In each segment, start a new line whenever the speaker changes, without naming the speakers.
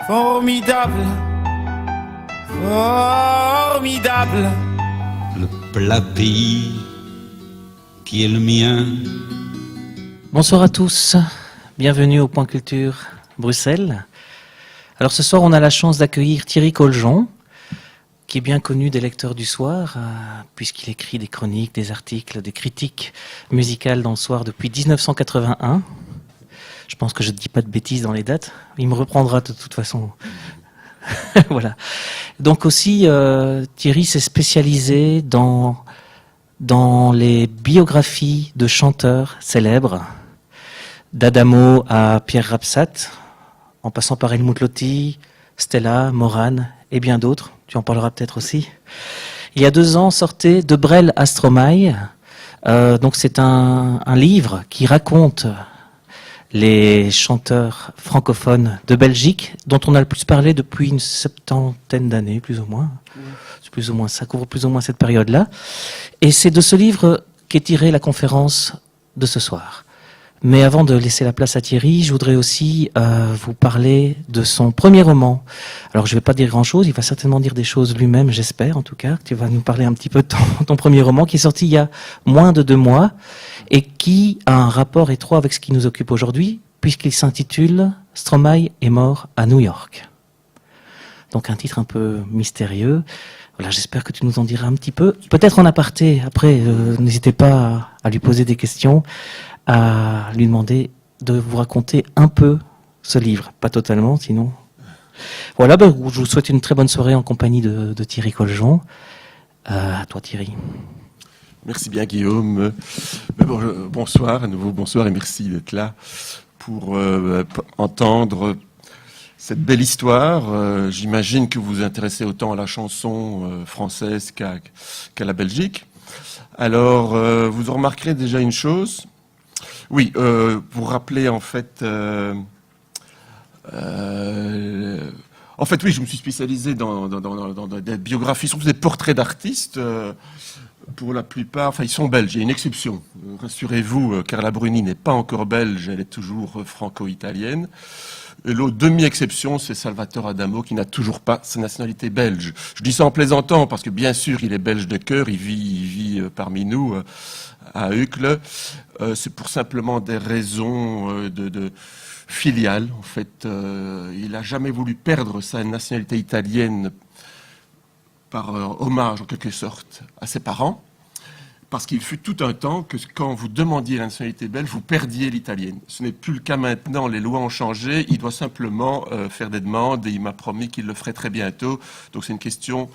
Formidable, formidable.
Le plat pays qui est le mien.
Bonsoir à tous, bienvenue au Point Culture Bruxelles. Alors ce soir on a la chance d'accueillir Thierry Coljon, qui est bien connu des lecteurs du soir, puisqu'il écrit des chroniques, des articles, des critiques musicales dans le soir depuis 1981. Je pense que je ne dis pas de bêtises dans les dates. Il me reprendra de toute façon. Voilà. Donc aussi, Thierry s'est spécialisé dans les biographies de chanteurs célèbres, d'Adamo à Pierre Rapsat, en passant par Helmut Lotti, Stella, Morane et bien d'autres. Tu en parleras peut-être aussi. Il y a 2 ans sortait De Brel à Stromae. Donc c'est un livre qui raconte les chanteurs francophones de Belgique, dont on a le plus parlé depuis une 70aine d'années, plus ou moins. C'est plus ou moins, ça couvre plus ou moins cette période-là. Et c'est de ce livre qu'est tirée la conférence de ce soir. Mais avant de laisser la place à Thierry, je voudrais aussi vous parler de son premier roman. Alors je ne vais pas dire grand-chose, il va certainement dire des choses lui-même, j'espère en tout cas. Tu vas nous parler un petit peu de ton premier roman qui est sorti il y a moins de 2 mois et qui a un rapport étroit avec ce qui nous occupe aujourd'hui, puisqu'il s'intitule « Stromae est mort à New York ». Donc un titre un peu mystérieux. Voilà, j'espère que tu nous en diras un petit peu. Peut-être en aparté, après, n'hésitez pas à lui poser des questions, à lui demander de vous raconter un peu ce livre. Pas totalement, sinon... Voilà, je vous souhaite une très bonne soirée en compagnie de Thierry Coljon. À toi Thierry.
Merci bien Guillaume. Bonsoir, à nouveau bonsoir et merci d'être là pour entendre cette belle histoire. J'imagine que vous vous intéressez autant à la chanson française qu'à la Belgique. Alors, vous en remarquerez déjà une chose. Oui, vous rappelez en fait... oui, je me suis spécialisé dans des biographies, surtout des portraits d'artistes. Pour la plupart, ils sont belges. Il y a une exception. Rassurez-vous, Carla Bruni n'est pas encore belge, elle est toujours franco-italienne. Et l'autre demi-exception, c'est Salvatore Adamo, qui n'a toujours pas sa nationalité belge. Je dis ça en plaisantant, parce que bien sûr, il est belge de cœur, il vit parmi nous, à Uccle. C'est pour simplement des raisons de filiales, en fait. Il n'a jamais voulu perdre sa nationalité italienne par hommage, en quelque sorte, à ses parents. Parce qu'il fut tout un temps que quand vous demandiez la nationalité belge, vous perdiez l'italienne. Ce n'est plus le cas maintenant, les lois ont changé, il doit simplement faire des demandes et il m'a promis qu'il le ferait très bientôt. Donc c'est une question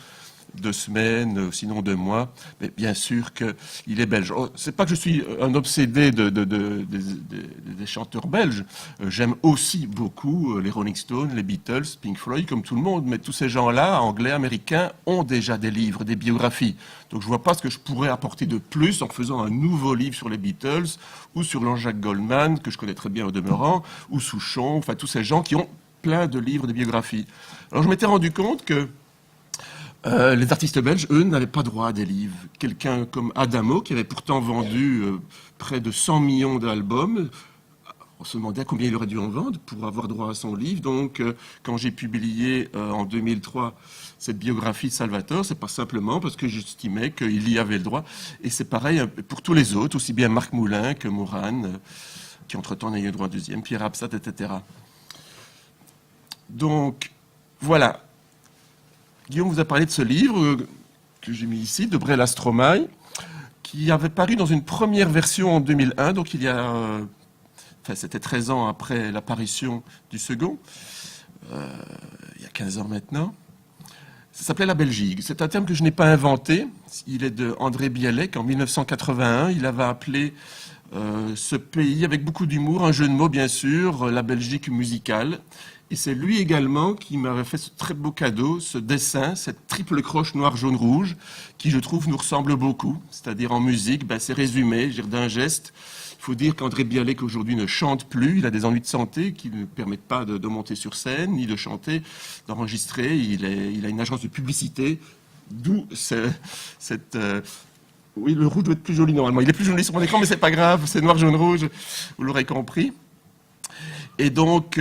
de semaines, sinon de mois, mais bien sûr qu'il est belge. C'est pas que je suis un obsédé des chanteurs belges. J'aime aussi beaucoup les Rolling Stones, les Beatles, Pink Floyd, comme tout le monde, mais tous ces gens-là, anglais, américains, ont déjà des livres, des biographies. Donc je vois pas ce que je pourrais apporter de plus en faisant un nouveau livre sur les Beatles ou sur Jean-Jacques Goldman, que je connais très bien au demeurant, ou Souchon, enfin tous ces gens qui ont plein de livres, de biographies. Alors je m'étais rendu compte que les artistes belges, eux, n'avaient pas droit à des livres. Quelqu'un comme Adamo, qui avait pourtant vendu près de 100 millions d'albums, on se demandait combien il aurait dû en vendre pour avoir droit à son livre. Donc, quand j'ai publié en 2003 cette biographie de Salvatore, c'est pas simplement parce que j'estimais qu'il y avait le droit. Et c'est pareil pour tous les autres, aussi bien Marc Moulin que Morane, qui entre-temps n'a eu le droit à deuxième, Pierre Absat, etc. Donc, voilà. Guillaume vous a parlé de ce livre que j'ai mis ici, De Brel à Stromae, qui avait paru dans une première version en 2001, donc il y a... c'était 13 ans après l'apparition du second, il y a 15 ans maintenant. Ça s'appelait La Belgique. C'est un terme que je n'ai pas inventé. Il est de André Bialek en 1981. Il avait appelé ce pays, avec beaucoup d'humour, un jeu de mots bien sûr, la Belgique musicale. Et c'est lui également qui m'avait fait ce très beau cadeau, ce dessin, cette triple croche noir, jaune, rouge, qui je trouve nous ressemble beaucoup. C'est-à-dire en musique, c'est résumé, d'un geste. Il faut dire qu'André Bialek aujourd'hui ne chante plus, il a des ennuis de santé qui ne permettent pas de monter sur scène, ni de chanter, d'enregistrer. Il a une agence de publicité, d'où cette... Oui, le rouge doit être plus joli normalement. Il est plus joli sur mon écran, mais c'est pas grave, c'est noir, jaune, rouge, vous l'aurez compris. Et donc,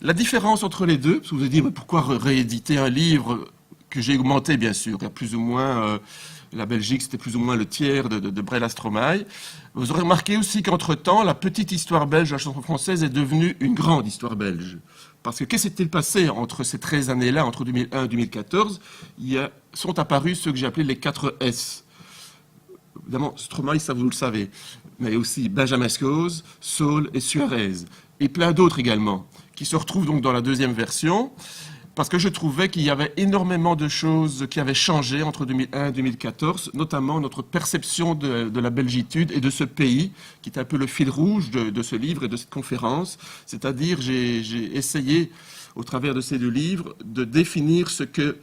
La différence entre les deux, parce que vous allez dire, mais pourquoi rééditer un livre que j'ai augmenté, bien sûr, il y a plus ou moins, la Belgique, c'était plus ou moins le tiers de Brel à Stromae. Vous aurez remarqué aussi qu'entre-temps, la petite histoire belge de la chanson française est devenue une grande histoire belge. Parce que qu'est-ce qui s'est passé entre ces 13 années-là, entre 2001 et 2014 sont apparus ceux que j'ai appelés les 4 S. Évidemment, Stromae, ça vous le savez, mais aussi Benjamin Schoz, Saul et Suarez, et plein d'autres également, qui se retrouvent donc dans la deuxième version, parce que je trouvais qu'il y avait énormément de choses qui avaient changé entre 2001 et 2014, notamment notre perception de la belgitude et de ce pays, qui est un peu le fil rouge de ce livre et de cette conférence. C'est-à-dire, j'ai essayé, au travers de ces deux livres, de définir ce que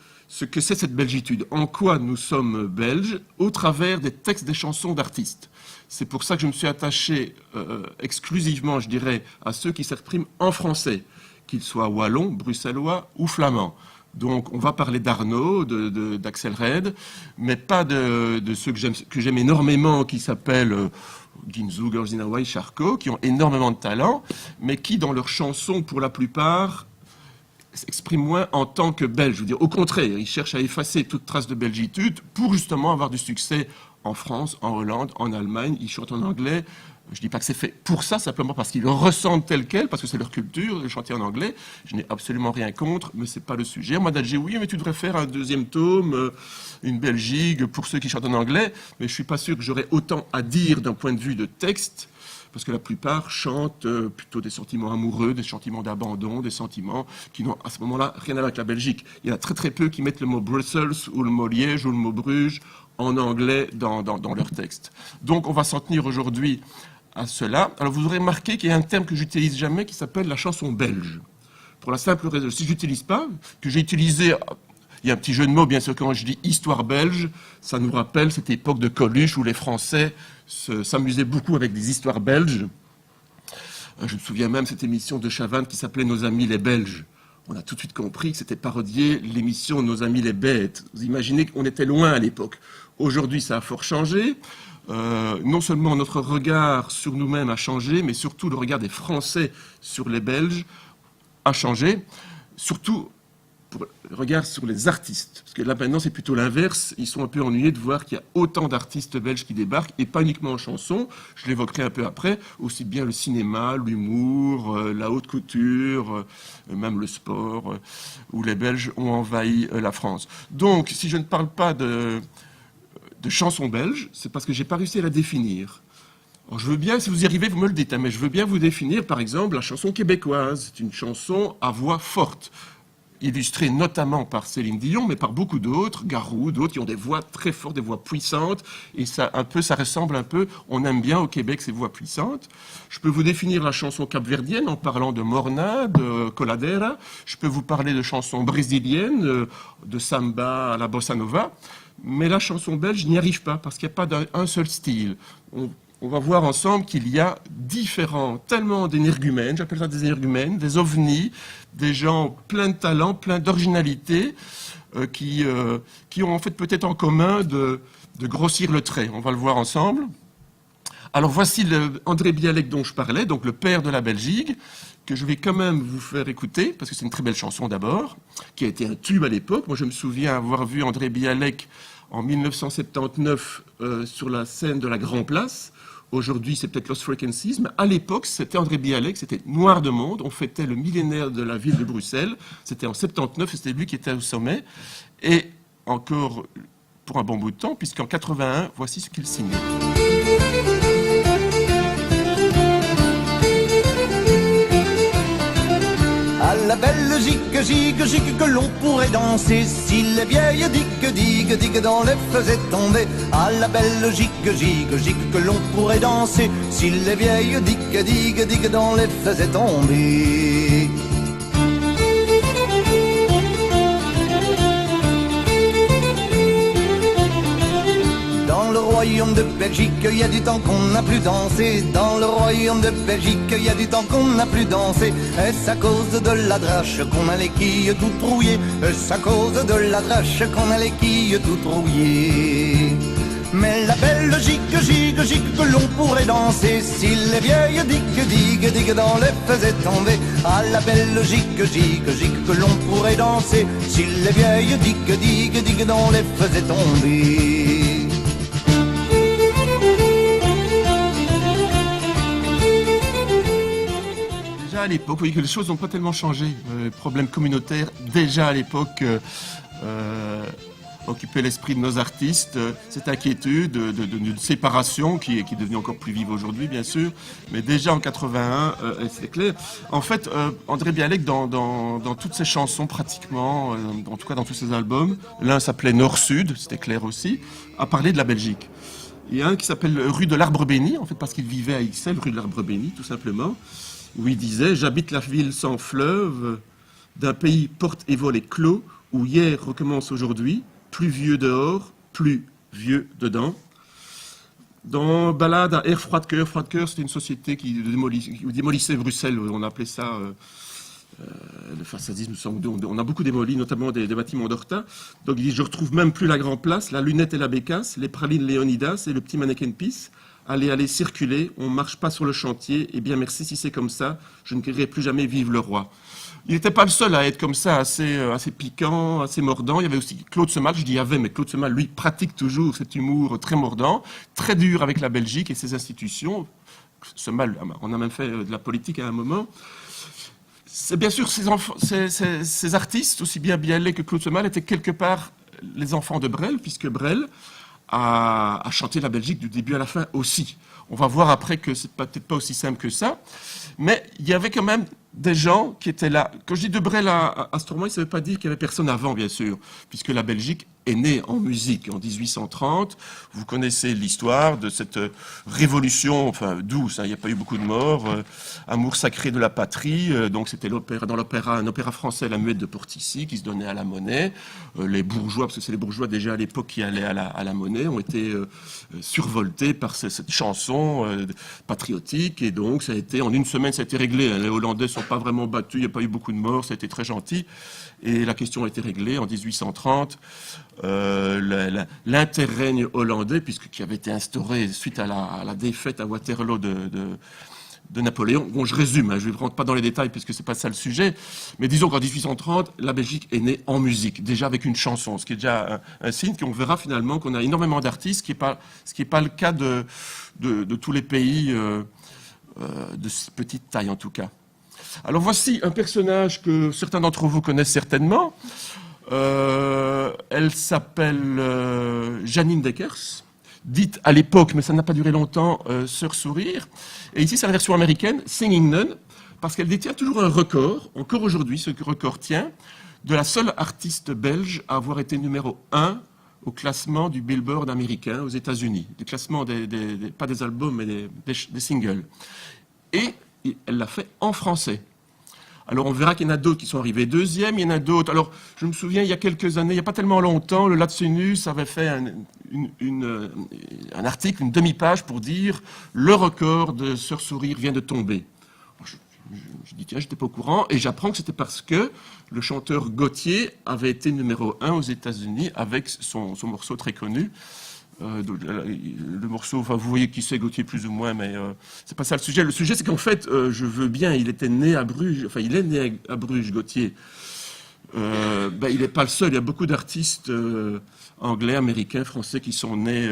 c'est cette belgitude, en quoi nous sommes belges, au travers des textes des chansons d'artistes. C'est pour ça que je me suis attaché exclusivement, je dirais, à ceux qui s'expriment en français, qu'ils soient wallons, bruxellois ou flamands. Donc on va parler d'Arnaud, d'Axel Red, mais pas de ceux que j'aime énormément, qui s'appellent Ginzou, Gorzinawai, Charcot, qui ont énormément de talent, mais qui, dans leurs chansons, pour la plupart, s'expriment moins en tant que belges. Je veux dire, au contraire, ils cherchent à effacer toute trace de belgitude pour justement avoir du succès en France, en Hollande, en Allemagne. Ils chantent en anglais. Je ne dis pas que c'est fait pour ça, simplement parce qu'ils le ressentent tel quel, parce que c'est leur culture de chanter en anglais. Je n'ai absolument rien contre, mais ce n'est pas le sujet. Moi, j'ai dit, oui, mais tu devrais faire un deuxième tome, une Belgique, pour ceux qui chantent en anglais. Mais je ne suis pas sûr que j'aurais autant à dire d'un point de vue de texte, parce que la plupart chantent plutôt des sentiments amoureux, des sentiments d'abandon, des sentiments qui n'ont à ce moment-là rien à voir avec la Belgique. Il y en a très très peu qui mettent le mot Brussels ou le mot Liège ou le mot Bruges en anglais dans leur texte. Donc on va s'en tenir aujourd'hui à cela. Alors vous aurez remarqué qu'il y a un terme que j'utilise jamais qui s'appelle la chanson belge. Pour la simple raison, si je n'utilise pas, que j'ai utilisé... Il y a un petit jeu de mots, bien sûr, quand je dis histoire belge, ça nous rappelle cette époque de Coluche où les Français s'amusaient beaucoup avec des histoires belges. Je me souviens même de cette émission de Chavannes qui s'appelait Nos amis les Belges. On a tout de suite compris que c'était parodier l'émission Nos amis les bêtes. Vous imaginez qu'on était loin à l'époque. Aujourd'hui, ça a fort changé. Non seulement notre regard sur nous-mêmes a changé, mais surtout le regard des Français sur les Belges a changé. Surtout... pour le regard sur les artistes. Parce que là, maintenant, c'est plutôt l'inverse. Ils sont un peu ennuyés de voir qu'il y a autant d'artistes belges qui débarquent, et pas uniquement en chanson, je l'évoquerai un peu après, aussi bien le cinéma, l'humour, la haute couture, même le sport, où les Belges ont envahi la France. Donc, si je ne parle pas de chansons belges, c'est parce que j'ai pas réussi à la définir. Alors, je veux bien, si vous y arrivez, vous me le dites, hein, mais je veux bien vous définir, par exemple, la chanson québécoise. C'est une chanson à voix forte, illustrée notamment par Céline Dion, mais par beaucoup d'autres, Garou, d'autres qui ont des voix très fortes, des voix puissantes, et ça ressemble un peu, on aime bien au Québec ces voix puissantes. Je peux vous définir la chanson capverdienne en parlant de Morna, de Coladera. Je peux vous parler de chansons brésiliennes, de samba à la bossa nova, mais la chanson belge n'y arrive pas, parce qu'il n'y a pas un seul style. On va voir ensemble qu'il y a tellement d'énergumènes, j'appelle ça des énergumènes, des ovnis, des gens pleins de talent, pleins d'originalité, qui ont en fait peut-être en commun de grossir le trait. On va le voir ensemble. Alors voici André Bialek dont je parlais, donc le père de la Belgique, que je vais quand même vous faire écouter, parce que c'est une très belle chanson d'abord, qui a été un tube à l'époque. Moi je me souviens avoir vu André Bialek en 1979 sur la scène de la Grand Place. Aujourd'hui, c'est peut-être Lost Frequencies, mais à l'époque, c'était André Bialek, c'était Noir de Monde. On fêtait le millénaire de la ville de Bruxelles. C'était en 79, c'était lui qui était au sommet. Et encore pour un bon bout de temps, puisqu'en 81, voici ce qu'il signait.
À la Belgique, gigue que l'on pourrait danser si les vieilles digues dans les faisaient tomber. À la Belgique, gigue que l'on pourrait danser si les vieilles digues dans les faisaient tomber. Dans le royaume de Belgique, il y a du temps qu'on n'a plus dansé. Dans le royaume de Belgique, il y a du temps qu'on n'a plus dansé. Est-ce à cause de la drache qu'on a les quilles toutes trouillées? Est-ce à cause de la drache qu'on a les quilles toutes trouillées? Mais la belle gigue, gigue, gigue que l'on pourrait danser si les vieilles digues, digues, digues dans les faisaient tomber. Ah, la belle gigue, gigue, gigue que l'on pourrait danser si les vieilles digues, digues, digues dans les faisaient tomber.
Déjà à l'époque, vous voyez que les choses n'ont pas tellement changé. Les problèmes communautaires, déjà à l'époque, occupaient l'esprit de nos artistes. Cette inquiétude d'une séparation qui est devenue encore plus vive aujourd'hui, bien sûr. Mais déjà en 81, c'était clair. En fait, André Bialek, dans toutes ses chansons pratiquement, en tout cas dans tous ses albums, l'un s'appelait Nord-Sud, c'était clair aussi, a parlé de la Belgique. Il y a un qui s'appelle Rue de l'Arbre Béni, en fait parce qu'il vivait à Ixelles, rue de l'Arbre Béni, tout simplement, où il disait « J'habite la ville sans fleuve, d'un pays porte et volet clos, où hier recommence aujourd'hui, plus vieux dehors, plus vieux dedans. » Dans Ballade à Air Froide-Cœur, c'était une société qui démolissait Bruxelles, on appelait ça... le fascisme, on a beaucoup démoli, notamment des bâtiments d'Horta. Donc il dit « Je retrouve même plus la Grand Place, la lunette et la bécasse, les pralines Léonidas et le petit mannequin Pisse. Allez, circuler, on marche pas sur le chantier, et bien merci si c'est comme ça, je ne crierai plus jamais vive le roi. » Il n'était pas le seul à être comme ça, assez piquant, assez mordant. Il y avait aussi Claude Semal, je dis avait, mais Claude Semal, lui, pratique toujours cet humour très mordant, très dur avec la Belgique et ses institutions. Semal, on a même fait de la politique à un moment. C'est bien sûr ces artistes, aussi bien Bialek que Claude Semal, étaient quelque part les enfants de Brel, puisque Brel a chanté la Belgique du début à la fin aussi. On va voir après que c'est peut-être pas aussi simple que ça, mais il y avait quand même des gens qui étaient là. Quand je dis de Brel à Stromae, ça ne veut pas dire qu'il n'y avait personne avant, bien sûr, puisque la Belgique est née en musique en 1830. Vous connaissez l'histoire de cette révolution, enfin douce, hein, il n'y a pas eu beaucoup de morts, amour sacré de la patrie, donc c'était un opéra français, La Muette de Portici, qui se donnait à la monnaie. Les bourgeois, parce que c'est les bourgeois déjà à l'époque qui allaient à la monnaie, ont été survoltés par cette chanson patriotique, et donc ça a été, en une semaine, ça a été réglé. Les Hollandais ne sont pas vraiment battus, il n'y a pas eu beaucoup de morts, ça a été très gentil, et la question a été réglée en 1830. L'interrègne hollandais, qui avait été instauré suite à la défaite à Waterloo de Napoléon. Bon, je résume, hein, je ne rentre pas dans les détails puisque c'est pas ça le sujet, mais disons qu'en 1830, la Belgique est née en musique, déjà avec une chanson, ce qui est déjà un signe qu'on verra finalement qu'on a énormément d'artistes, ce qui n'est pas le cas de tous les pays de petite taille en tout cas. Alors voici un personnage que certains d'entre vous connaissent certainement. Elle s'appelle Janine Deckers, dite à l'époque, mais ça n'a pas duré longtemps, Sœur Sourire. Et ici, c'est la version américaine, Singing Nun, parce qu'elle détient toujours un record, encore aujourd'hui, ce record tient, de la seule artiste belge à avoir été numéro 1 au classement du Billboard américain aux États-Unis. Le classement pas des albums, mais des singles. Et elle l'a fait en français. Alors on verra qu'il y en a d'autres qui sont arrivés deuxième, il y en a d'autres. Alors je me souviens, il y a quelques années, il n'y a pas tellement longtemps, le Latsinus avait fait un article, une demi-page pour dire « Le record de Sœur Sourire vient de tomber ». Je dis tiens, j'étais pas au courant, et j'apprends que c'était parce que le chanteur Gauthier avait été numéro 1 aux États-Unis avec son morceau très connu. Le morceau, enfin vous voyez qui c'est Gauthier plus ou moins, mais c'est pas ça le sujet. Le sujet c'est qu'en fait, je veux bien, il était né à Bruges, enfin il est né à Bruges, Gauthier. Il n'est pas le seul, il y a beaucoup d'artistes anglais, américains, français qui sont nés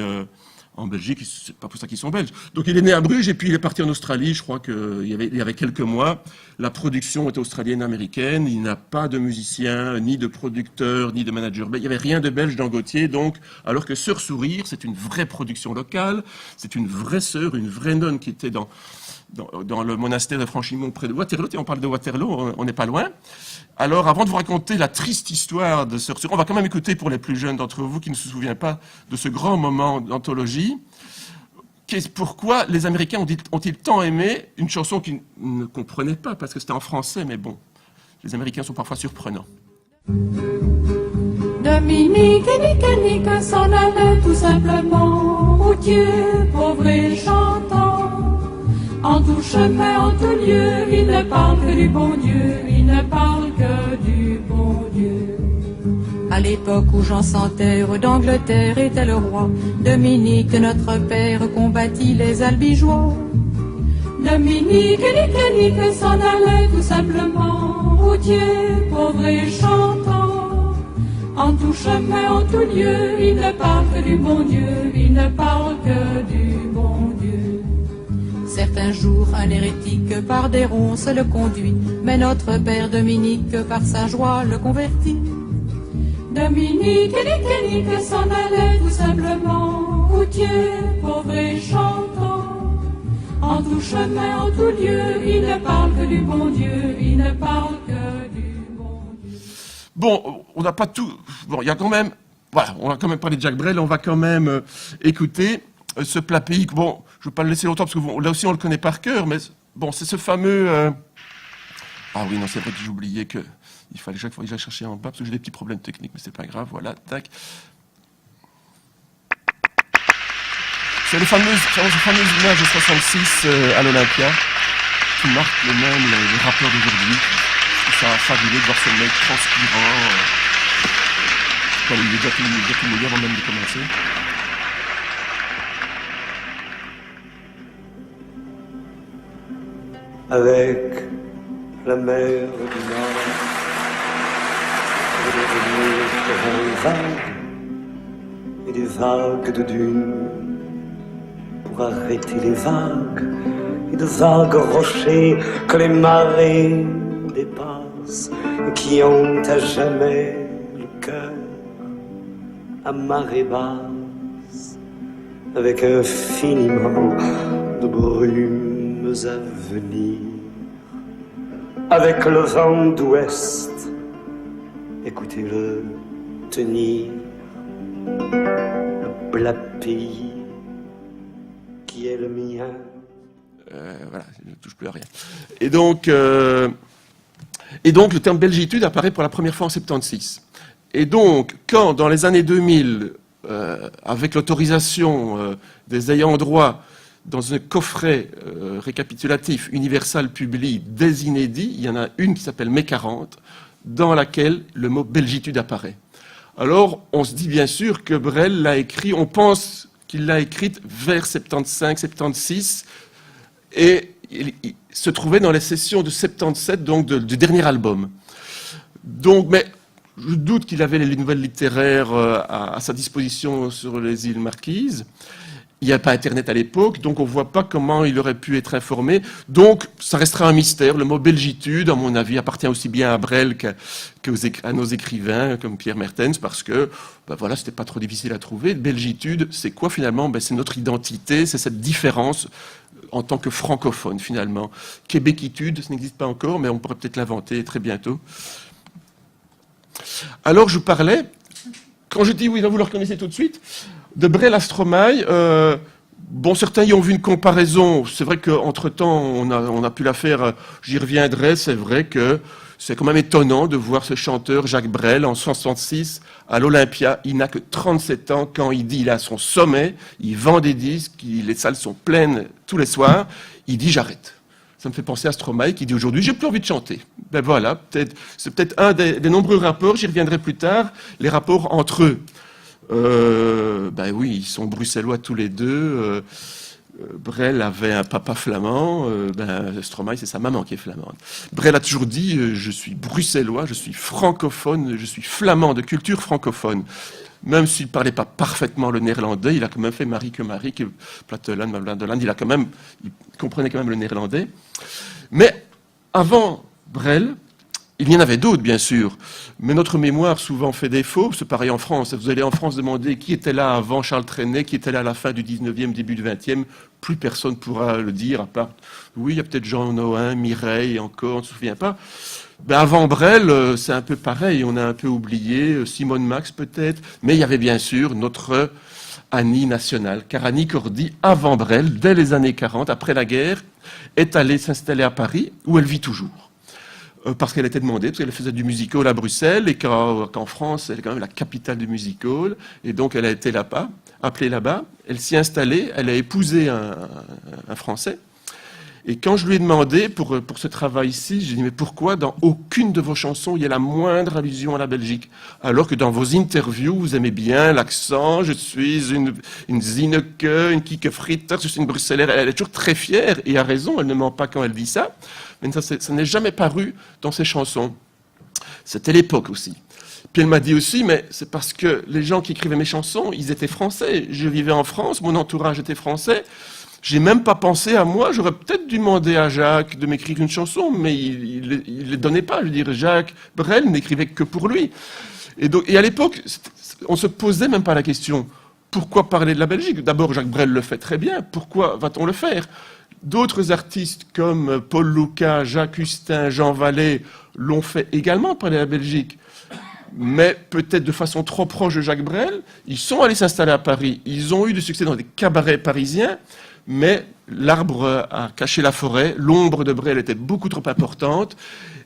en Belgique, c'est pas pour ça qu'ils sont belges. Donc il est né à Bruges et puis il est parti en Australie, je crois qu'il y avait quelques mois. La production est australienne-américaine, il n'a pas de musicien, ni de producteur, ni de manager. Il n'y avait rien de belge dans Gauthier, donc, alors que Sœur Sourire, c'est une vraie production locale, c'est une vraie sœur, une vraie nonne qui était dans le monastère de Franchimont près de Waterloo. On parle de Waterloo, on n'est pas loin. Alors, avant de vous raconter la triste histoire de Sœur Sourire, on va quand même écouter pour les plus jeunes d'entre vous qui ne se souviennent pas de ce grand moment d'anthologie. Pourquoi les Américains ont-ils tant aimé une chanson qu'ils ne comprenaient pas, parce que c'était en français, mais bon, les Américains sont parfois surprenants.
Dominique et Nique s'en allaient tout simplement, routier, pauvre et chantant. En tout chemin, en tout lieu, il ne parle que du bon Dieu, il ne parle que du bon Dieu. À l'époque où Jean sans terre d'Angleterre était le roi, Dominique, notre père, combattit les albigeois. Dominique, nique, s'en allait tout simplement, routier, pauvre et chantant. En tout chemin, en tout lieu, il ne parle que du bon Dieu, il ne parle que du bon Dieu. Certains jours, un hérétique par des ronces le conduit, mais notre père Dominique, par sa joie, le convertit. Dominique, nique, s'en allait tout simplement, routier, pauvre et chantant. En tout chemin, en tout lieu, il ne parle que du bon Dieu, il ne parle que du bon Dieu.
Bon, on n'a pas tout... Bon, il y a quand même... Voilà, on a quand même parlé de Jacques Brel, on va quand même écouter ce plat pays. Bon, je ne vais pas le laisser longtemps, parce que bon, là aussi on le connaît par cœur, mais bon, c'est ce fameux... Ah oui, non, c'est vrai que j'ai oublié que... Il fallait chaque fois que j'aille chercher en bas, parce que j'ai des petits problèmes techniques, mais c'est pas grave, voilà, tac. C'est les fameuses images de 66 à l'Olympia, qui marquent même les rappeurs d'aujourd'hui. C'est fabuleux de voir ce mec transpirant. Il est déjà tout mouillé avant même de commencer.
Avec la mer du Nord, et des vagues et des vagues de dunes, pour arrêter les vagues et de vagues rochers que les marées dépassent et qui ont à jamais le cœur à marée basse, avec infiniment de brumes à venir, avec le vent d'ouest, écoutez-le tenir, le plat pays qui est le mien.
Voilà, je ne touche plus à rien. Et donc, le terme belgitude apparaît pour la première fois en 76. Et donc, quand, dans les années 2000, avec l'autorisation des ayants droit, dans un coffret récapitulatif, Universal publie des inédits, il y en a une qui s'appelle Mai 40, dans laquelle le mot belgitude apparaît. Alors, on se dit bien sûr que Brel l'a écrit, on pense qu'il l'a écrite vers 75-76, et il se trouvait dans les sessions de 77, donc du dernier album. Donc, mais je doute qu'il avait les nouvelles littéraires à sa disposition sur les îles Marquises. Il n'y a pas Internet à l'époque, donc on ne voit pas comment il aurait pu être informé. Donc, ça restera un mystère. Le mot belgitude, à mon avis, appartient aussi bien à Brel qu'à nos écrivains, comme Pierre Mertens, parce que, ben voilà, c'était pas trop difficile à trouver. Belgitude, c'est quoi finalement? Ben, c'est notre identité, c'est cette différence en tant que francophone, finalement. Québéquitude, ça n'existe pas encore, mais on pourrait peut-être l'inventer très bientôt. Alors, je parlais, quand je dis oui, vous le reconnaissez tout de suite, de Brel à Stromae. Bon, certains y ont vu une comparaison. C'est vrai qu'entre-temps, on a pu la faire, j'y reviendrai. C'est vrai que c'est quand même étonnant de voir ce chanteur Jacques Brel en 1966 à l'Olympia. Il n'a que 37 ans quand il dit il est à son sommet, il vend des disques, les salles sont pleines tous les soirs. Il dit j'arrête. Ça me fait penser à Stromae qui dit aujourd'hui j'ai plus envie de chanter. Ben voilà, c'est peut-être un des nombreux rapports, j'y reviendrai plus tard, les rapports entre eux. Ben oui, ils sont bruxellois tous les deux. Brel avait un papa flamand, Stromae c'est sa maman qui est flamande. Brel a toujours dit je suis bruxellois, je suis francophone, je suis flamand de culture francophone. Même s'il ne parlait pas parfaitement le néerlandais, il a quand même fait Marie que Plateland, il comprenait quand même le néerlandais. Mais avant Brel, il y en avait d'autres, bien sûr, mais notre mémoire souvent fait défaut. C'est pareil en France. Vous allez en France demander qui était là avant Charles Trenet, qui était là à la fin du 19e, début du 20e. Plus personne ne pourra le dire, à part, oui, il y a peut-être Jean Nohain, Mireille, encore, on ne se souvient pas. Ben avant Brel, c'est un peu pareil, on a un peu oublié, Simone Max peut-être, mais il y avait bien sûr notre Annie nationale, car Annie Cordy, avant Brel, dès les années 40, après la guerre, est allée s'installer à Paris, où elle vit toujours. Parce qu'elle était demandée, parce qu'elle faisait du music-hall à Bruxelles, et qu'en France, elle est quand même la capitale du music-hall, et donc elle a été appelée là-bas, elle s'y est installée, elle a épousé un Français, Et quand je lui ai demandé pour ce travail-ci, j'ai dit mais pourquoi dans aucune de vos chansons il y a la moindre allusion à la Belgique, alors que dans vos interviews vous aimez bien l'accent, je suis une Zineke, une Kikefritter, je suis une Bruxellaise, elle est toujours très fière et a raison, elle ne ment pas quand elle dit ça, mais ça n'est jamais paru dans ses chansons. C'était l'époque aussi. Puis elle m'a dit aussi, mais c'est parce que les gens qui écrivaient mes chansons, ils étaient français. Je vivais en France, mon entourage était français. J'ai même pas pensé à moi. J'aurais peut-être dû demander à Jacques de m'écrire une chanson, mais il les donnait pas. Je veux dire, Jacques Brel n'écrivait que pour lui. Et à l'époque, on se posait même pas la question. Pourquoi parler de la Belgique? D'abord, Jacques Brel le fait très bien. Pourquoi va-t-on le faire? D'autres artistes comme Paul Lucas, Jacques Hustin, Jean Vallée l'ont fait également parler de la Belgique. Mais peut-être de façon trop proche de Jacques Brel. Ils sont allés s'installer à Paris. Ils ont eu du succès dans des cabarets parisiens. Mais l'arbre a caché la forêt. L'ombre de Brel était beaucoup trop importante.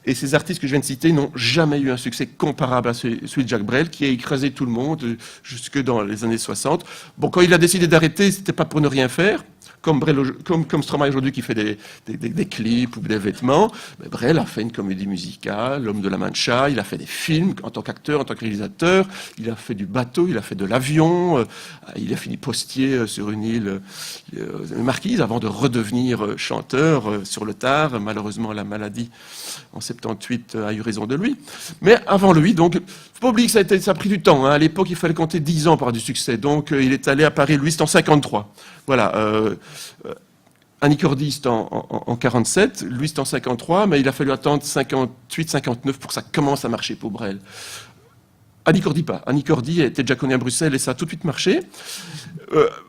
Et ces artistes que je viens de citer n'ont jamais eu un succès comparable à celui de Jacques Brel, qui a écrasé tout le monde jusque dans les années 60. Bon, quand il a décidé d'arrêter, c'était pas pour ne rien faire. Comme Stromae aujourd'hui qui fait des clips ou des vêtements, mais Brel a fait une comédie musicale, L'Homme de la Mancha, il a fait des films en tant qu'acteur, en tant que réalisateur, il a fait du bateau, il a fait de l'avion, il a fini postier sur une île marquise avant de redevenir chanteur sur le tard. Malheureusement, la maladie en 78 a eu raison de lui. Mais avant lui, donc, faut pas oublier que ça a pris du temps. Hein. À l'époque, il fallait compter 10 ans pour avoir du succès. Donc, il est allé à Paris, lui, c'est en 53. Voilà. Annie Cordy, c'est en 47, lui, c'est en 53, mais il a fallu attendre 58, 59 pour que ça commence à marcher pour Brel. Annie Cordy pas. Annie Cordy était déjà connue à Bruxelles et ça a tout de suite marché.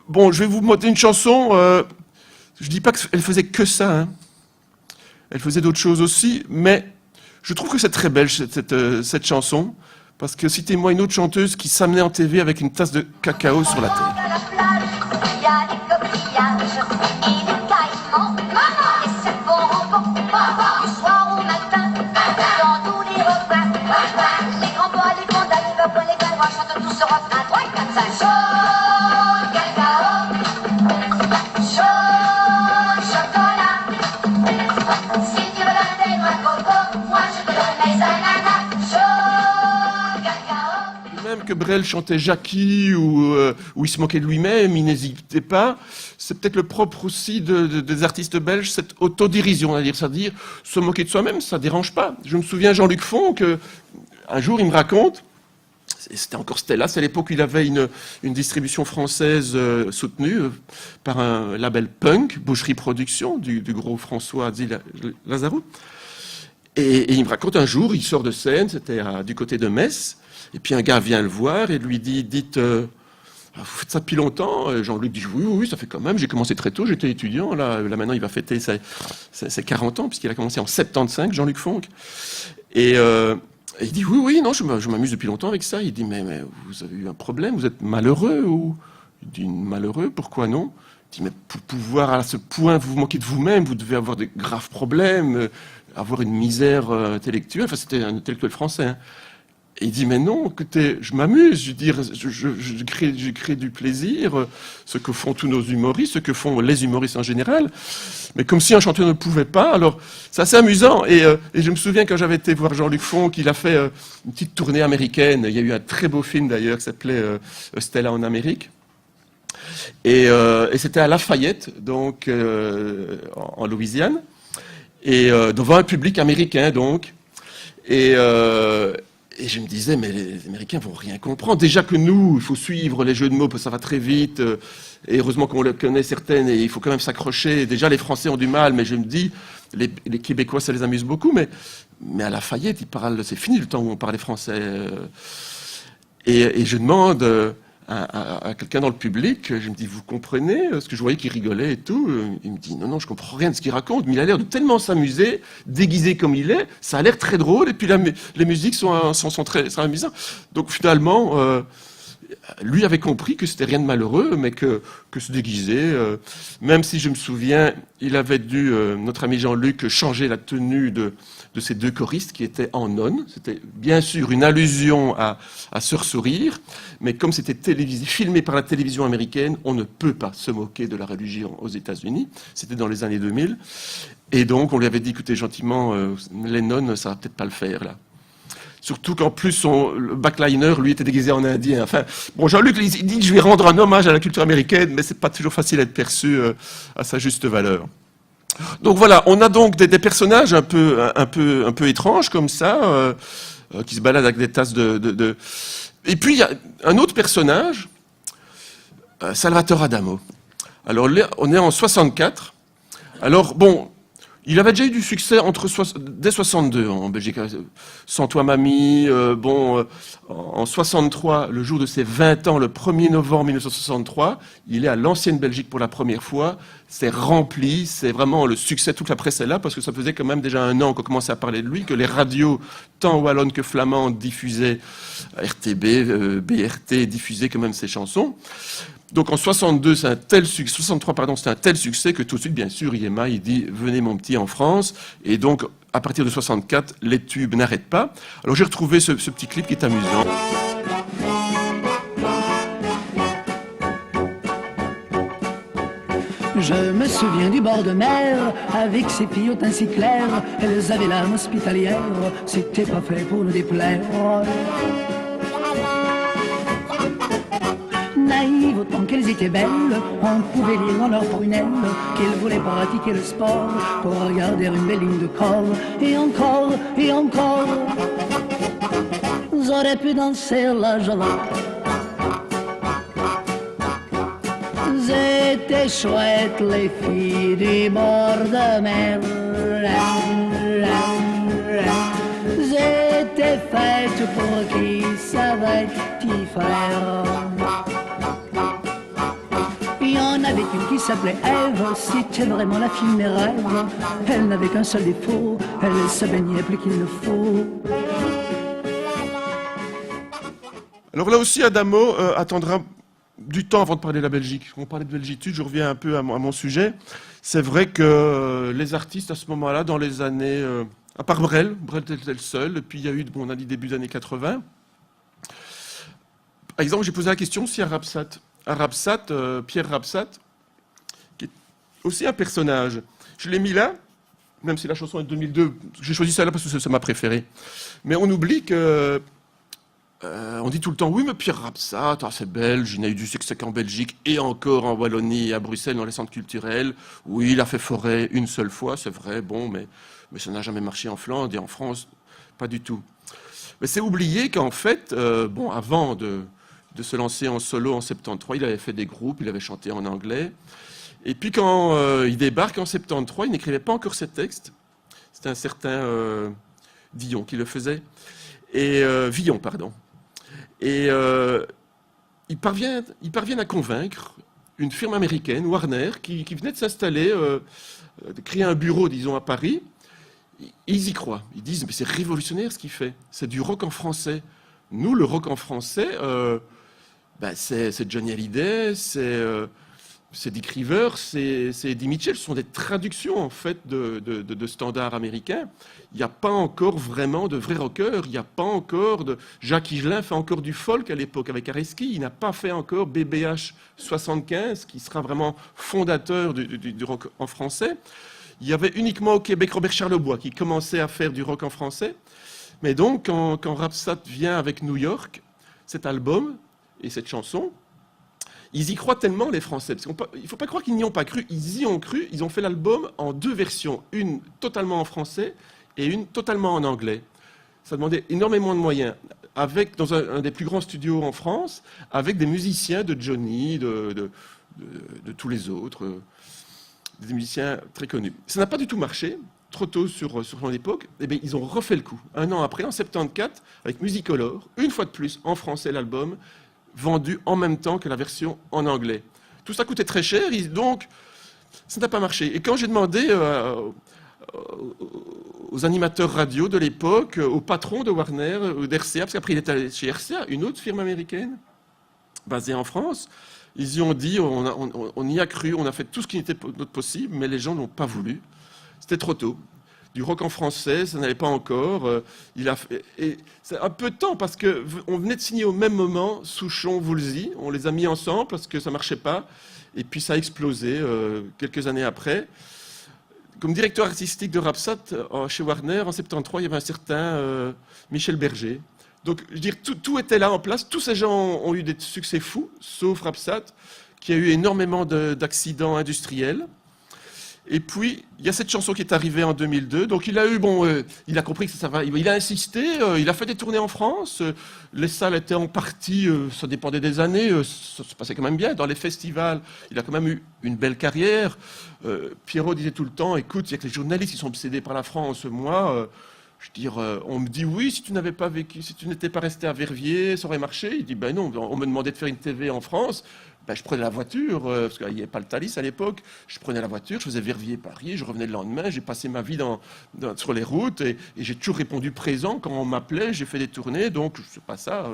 Bon, je vais vous montrer une chanson. Je dis pas qu'elle faisait que ça. Hein. Elle faisait d'autres choses aussi, mais je trouve que c'est très belge, cette chanson, parce que citez-moi une autre chanteuse qui s'amenait en TV avec une tasse de cacao sur la tête.
Il y a des coquillages et des caïmans, et c'est bon, du soir au matin, dans tous les refrains, les grands bois, les grands dalles, les grands les grands chantent tous ce refrain, 3, 4, 5, chaud cacao, chaud chocolat, si tu veux donner noix de coco, moi je te donne mes ananas, chaud cacao.
Même que Brel chantait Jackie ou il se moquait de lui-même, il n'hésitait pas. C'est peut-être le propre aussi des artistes belges, cette autodérision, on va dire, c'est-à-dire se moquer de soi-même, ça dérange pas. Je me souviens Jean-Luc Fonck, un jour il me raconte, c'était encore Stella, c'est à l'époque où il avait une distribution française soutenue par un label punk, Boucherie Productions, du gros François Lazarou. Et il me raconte un jour, il sort de scène, c'était du côté de Metz, et puis un gars vient le voir et lui dit, dites, vous faites ça depuis longtemps? Jean-Luc dit, oui, ça fait quand même, j'ai commencé très tôt, j'étais étudiant, là maintenant il va fêter ses 40 ans, puisqu'il a commencé en 75, Jean-Luc Fonck. Et il dit, oui, non, je m'amuse depuis longtemps avec ça. Il dit, mais vous avez eu un problème, vous êtes malheureux ou... Il dit, malheureux, pourquoi non? Il dit, mais pour pouvoir à ce point vous moquer de vous-même, vous devez avoir de graves problèmes, avoir une misère intellectuelle. Enfin, c'était un intellectuel français, hein. Et il dit, mais non, écoutez, je m'amuse, je veux dire, je crée du plaisir, ce que font tous nos humoristes, ce que font les humoristes en général, mais comme si un chanteur ne pouvait pas, alors c'est assez amusant, et je me souviens quand j'avais été voir Jean-Luc Fonck, il a fait une petite tournée américaine, il y a eu un très beau film d'ailleurs qui s'appelait Stella en Amérique, et c'était à Lafayette, donc en Louisiane, et devant un public américain donc, et je me disais, mais les Américains vont rien comprendre. Déjà que nous, il faut suivre les jeux de mots, parce que ça va très vite. Et heureusement qu'on le connaît certaines, et il faut quand même s'accrocher. Déjà, les Français ont du mal, mais je me dis, les Québécois, ça les amuse beaucoup. Mais à Lafayette, ils parlent, c'est fini le temps où on parlait français. Et je demande à quelqu'un dans le public, je me dis, vous comprenez? Parce que je voyais qu'il rigolait et tout. Il me dit, non, je comprends rien de ce qu'il raconte, mais il a l'air de tellement s'amuser, déguisé comme il est, ça a l'air très drôle, et puis les musiques sont très amusantes. Donc finalement, lui avait compris que c'était rien de malheureux, mais que se déguiser, même si je me souviens, il avait dû, notre ami Jean-Luc, changer la tenue de ces deux choristes qui étaient en nonnes. C'était bien sûr une allusion à Sœur Sourire, mais comme c'était filmé par la télévision américaine, on ne peut pas se moquer de la religion aux États-Unis. C'était dans les années 2000. Et donc, on lui avait dit, écoutez, gentiment, les nonnes, ça va peut-être pas le faire, là. Surtout qu'en plus, le backliner, lui, était déguisé en indien. Enfin, bon, Jean-Luc, il dit que je vais rendre un hommage à la culture américaine, mais c'est pas toujours facile à être perçu à sa juste valeur. Donc voilà, on a donc des personnages un peu étranges comme ça, qui se baladent avec des tasses de... Et puis, il y a un autre personnage, Salvatore Adamo. Alors, là, on est en 64. Alors, bon... Il avait déjà eu du succès dès 62 en Belgique. Sans toi mamie, en 63, le jour de ses 20 ans, le 1er novembre 1963, il est à l'ancienne Belgique pour la première fois. C'est rempli, c'est vraiment le succès, toute la presse est là, parce que ça faisait quand même déjà un an qu'on commençait à parler de lui, que les radios, tant wallonnes que flamandes, diffusaient, RTB, BRT, diffusaient quand même ses chansons. Donc en 62, c'est un tel succès, 63, pardon, c'est un tel succès que tout de suite, bien sûr, IEMA, il dit « Venez mon petit en France ». Et donc, à partir de 64, les tubes n'arrêtent pas. Alors j'ai retrouvé ce petit clip qui est amusant.
Je me souviens du bord de mer, avec ses filles ainsi claires. Elles avaient l'âme hospitalière, c'était pas fait pour nous déplaire. Naïves autant qu'elles étaient belles, on pouvait lire dans leurs prunelles qu'elles voulaient pratiquer le sport pour regarder une belle ligne de corps. Et encore, j'aurais pu danser la java. C'était chouette les filles du bord de mer. J'étais faite pour qui savait y faire. Il y en avait une qui s'appelait Ève, c'était vraiment la fille de mes rêves. Elle n'avait qu'un seul défaut, elle se baignait plus qu'il ne faut.
Alors là aussi, Adamo attendra du temps avant de parler de la Belgique. On parlait de belgitude, je reviens un peu à mon sujet. C'est vrai que les artistes à ce moment-là, dans les années... à part Brel était le seul, et puis il y a eu, on a dit début des années 80. Par exemple, j'ai posé la question si à Rapsat, Pierre Rapsat, qui est aussi un personnage. Je l'ai mis là, même si la chanson est de 2002. J'ai choisi celle-là parce que c'est ma préférée. Mais on oublie que... on dit tout le temps, oui, mais Pierre Rapsat, c'est belge, il n'a eu du succès qu'en Belgique et encore en Wallonie et à Bruxelles, dans les centres culturels. Oui, il a fait Forêt une seule fois, c'est vrai, bon, mais ça n'a jamais marché en Flandre et en France, pas du tout. Mais c'est oublier qu'en fait, avant de se lancer en solo en 73, il avait fait des groupes, il avait chanté en anglais. Et puis quand il débarque en 73, il n'écrivait pas encore ses textes. C'était un certain Villon qui le faisait. Villon, pardon. Et ils parviennent à convaincre une firme américaine, Warner, qui venait de s'installer, de créer un bureau, disons, à Paris. Ils y croient. Ils disent, mais c'est révolutionnaire ce qu'il fait. C'est du rock en français. Nous, le rock en français, c'est Johnny Hallyday, c'est Dick Rivers, c'est Eddie Mitchell. Ce sont des traductions, en fait, de standards américains. Il n'y a pas encore vraiment de vrais rockers. Il n'y a pas encore de... Jacques Higelin fait encore du folk à l'époque avec Areski. Il n'a pas fait encore BBH 75, qui sera vraiment fondateur du rock en français. Il y avait uniquement au Québec Robert Charlebois qui commençait à faire du rock en français. Mais donc, quand Rapsat vient avec New York, cet album et cette chanson, ils y croient tellement, les Français. Parce il ne faut pas croire qu'ils n'y ont pas cru. Ils y ont cru. Ils ont fait l'album en deux versions. Une totalement en français et une totalement en anglais. Ça demandait énormément de moyens. Dans un des plus grands studios en France, avec des musiciens de Johnny, de tous les autres... des musiciens très connus. Ça n'a pas du tout marché, trop tôt sur son époque. Eh bien, ils ont refait le coup. Un an après, en 74, avec Musicolor, une fois de plus, en français, l'album, vendu en même temps que la version en anglais. Tout ça coûtait très cher, donc ça n'a pas marché. Et quand j'ai demandé aux animateurs radio de l'époque, au patron de Warner, d'RCA, parce qu'après il est allé chez RCA, une autre firme américaine, basé en France. Ils y ont dit, on y a cru, on a fait tout ce qui était notre possible, mais les gens n'ont pas voulu. C'était trop tôt. Du rock en français, ça n'allait pas encore. Et c'est un peu de temps parce qu'on venait de signer au même moment Souchon, Woolsey. On les a mis ensemble parce que ça marchait pas. Et puis ça a explosé quelques années après. Comme directeur artistique de Rhapsody chez Warner, en 73, il y avait un certain Michel Berger. Donc, je veux dire, tout était là en place. Tous ces gens ont eu des succès fous, sauf Rhapsody, qui a eu énormément d'accidents industriels. Et puis, il y a cette chanson qui est arrivée en 2002. Donc, il a compris que ça va. Il a insisté. Il a fait des tournées en France. Les salles étaient en partie, ça dépendait des années. Ça se passait quand même bien. Dans les festivals, il a quand même eu une belle carrière. Pierrot disait tout le temps, écoute, il y a que les journalistes qui sont obsédés par la France. Moi, je veux dire, on me dit oui, si tu n'avais pas vécu, si tu n'étais pas resté à Verviers, ça aurait marché. Il dit ben non, on me demandait de faire une TV en France. Ben, je prenais la voiture, parce qu'il n'y avait pas le Thalys à l'époque. Je prenais la voiture, je faisais Verviers-Paris, je revenais le lendemain. J'ai passé ma vie sur les routes et j'ai toujours répondu présent quand on m'appelait. J'ai fait des tournées, donc je sais pas ça.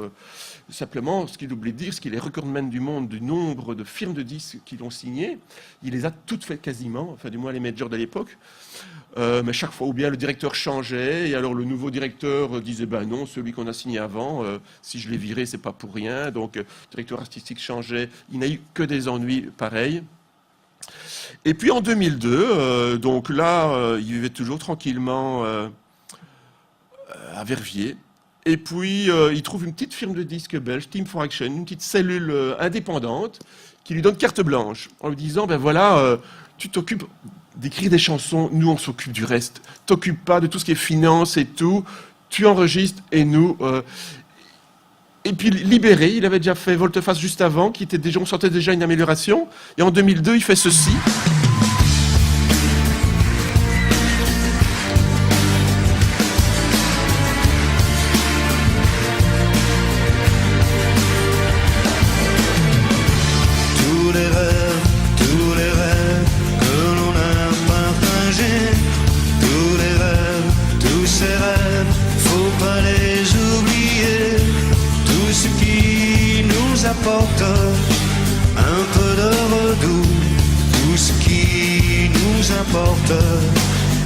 Simplement, ce qu'il oublie de dire, c'est qu'il est recordman du monde du nombre de firmes de disques qui l'ont signé. Il les a toutes faites quasiment, enfin du moins les majors de l'époque. Mais chaque fois, ou bien le directeur changeait, et alors le nouveau directeur disait ben non, celui qu'on a signé avant, si je l'ai viré, c'est pas pour rien. Donc, le directeur artistique changeait. Il n'a eu que des ennuis pareils. Et puis en 2002, donc là, il vivait toujours tranquillement à Verviers. Et puis, il trouve une petite firme de disques belge, Team for Action, une petite cellule indépendante, qui lui donne carte blanche, en lui disant ben voilà, tu t'occupes d'écrire des chansons, nous on s'occupe du reste. T'occupes pas de tout ce qui est finance et tout, tu enregistres et nous... Et puis Libéré, il avait déjà fait Volte-Face juste avant, on sentait déjà une amélioration. Et en 2002, il fait ceci.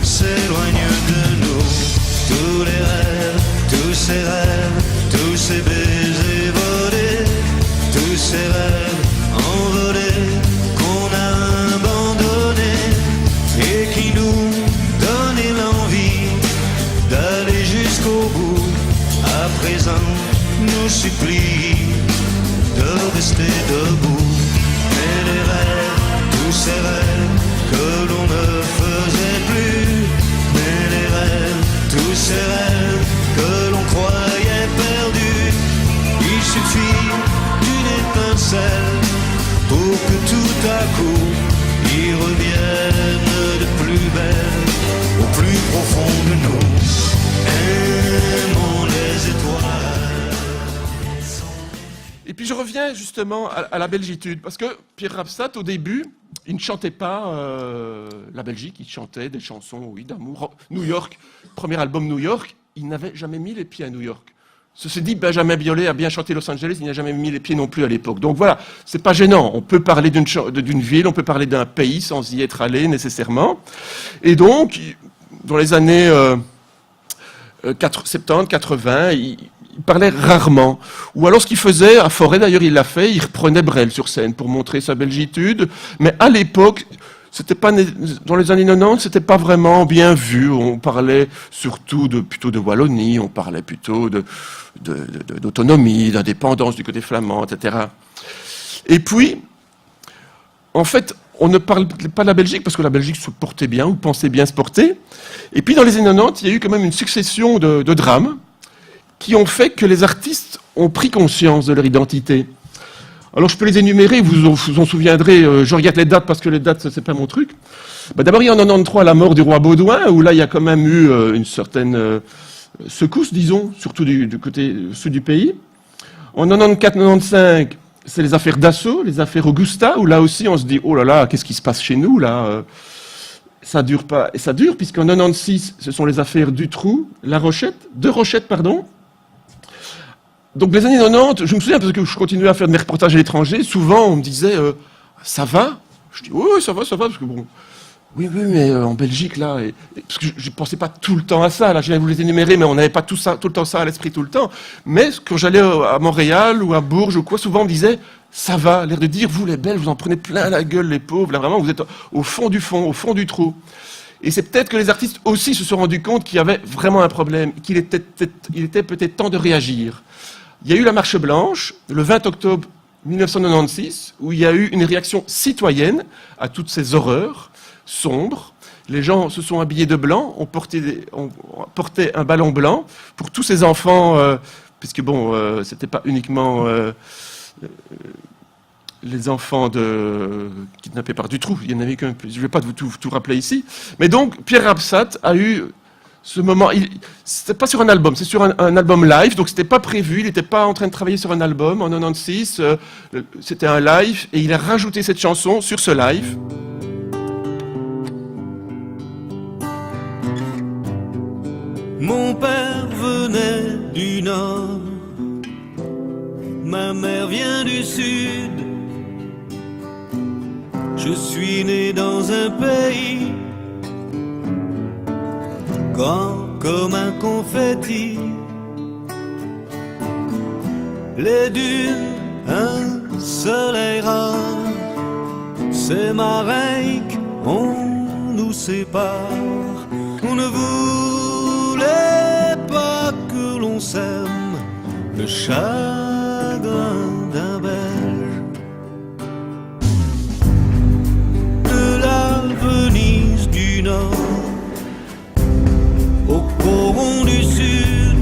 S'éloigne de nous, tous les rêves, tous ces rêves, tous ces baisers volés, tous ces rêves envolés qu'on a abandonnés et qui nous donnaient l'envie d'aller jusqu'au bout. À présent, nous supplie de rester debout. Mais les rêves, tous ces rêves que l'on ne faisait plus, mais les rêves, tous ces rêves que l'on croyait perdus, il suffit d'une étincelle pour que tout à coup ils reviennent de plus belle, au plus profond de nous. Aimons les étoiles.
Et puis je reviens justement à la belgitude, parce que Pierre Rhapsody, au début, il ne chantait pas la Belgique, il chantait des chansons, oui, d'amour. New York, premier album New York, il n'avait jamais mis les pieds à New York. Ceci dit, Benjamin Biolay a bien chanté Los Angeles, il n'a jamais mis les pieds non plus à l'époque. Donc voilà, c'est pas gênant. On peut parler d'une ville, on peut parler d'un pays sans y être allé nécessairement. Et donc, dans les années 70, 80, il parlait rarement. Ou alors ce qu'il faisait, à Forêt d'ailleurs il l'a fait, il reprenait Brel sur scène pour montrer sa belgitude. Mais à l'époque, c'était pas, dans les années 90, c'était pas vraiment bien vu. On parlait surtout plutôt de Wallonie, on parlait plutôt d'autonomie, d'indépendance du côté flamand, etc. Et puis, en fait, on ne parle pas de la Belgique parce que la Belgique se portait bien ou pensait bien se porter. Et puis dans les années 90, il y a eu quand même une succession de drames qui ont fait que les artistes ont pris conscience de leur identité. Alors je peux les énumérer, vous vous en souviendrez, je regarde les dates parce que les dates, c'est pas mon truc. D'abord, il y a en 93 la mort du roi Baudouin, où là, il y a quand même eu une certaine secousse, disons, surtout du côté sud du pays. En 94-95, c'est les affaires Dassault, les affaires Augusta, où là aussi, on se dit, oh là là, qu'est-ce qui se passe chez nous, là ça dure pas, et ça dure, puisqu'en 96, ce sont les affaires Dutroux, de Rochette, pardon. Donc les années 90, je me souviens parce que je continuais à faire des reportages à l'étranger, souvent on me disait ça va? Je dis oui, ça va, parce que bon, oui, mais en Belgique là, parce que je pensais pas tout le temps à ça, là je viens de vous les énumérer, mais on n'avait pas tout le temps ça à l'esprit tout le temps. Mais quand j'allais à Montréal ou à Bourges ou quoi, souvent on me disait ça va, l'air de dire vous les Belges, vous en prenez plein la gueule les pauvres, là vraiment vous êtes au fond du trou. Et c'est peut-être que les artistes aussi se sont rendus compte qu'il y avait vraiment un problème, qu'il était peut-être temps de réagir. Il y a eu la marche blanche, le 20 octobre 1996, où il y a eu une réaction citoyenne à toutes ces horreurs sombres. Les gens se sont habillés de blanc, on portait un ballon blanc pour tous ces enfants, puisque bon, c'était pas uniquement les enfants kidnappés par Dutroux, il y en avait qu'un, je ne vais pas tout rappeler ici. Mais donc, Pierre Rapsat a eu ce moment, c'était pas sur un album, c'est sur un album live, donc c'était pas prévu, il n'était pas en train de travailler sur un album en 96, c'était un live, et il a rajouté cette chanson sur ce live.
Mon père venait du nord, ma mère vient du sud. Je suis né dans un pays grand comme un confetti. Les dunes, un soleil rare, c'est marin qu'on nous sépare. On ne voulait pas que l'on sème le chagrin d'un Belge. De la Venise du Nord au coron du Sud,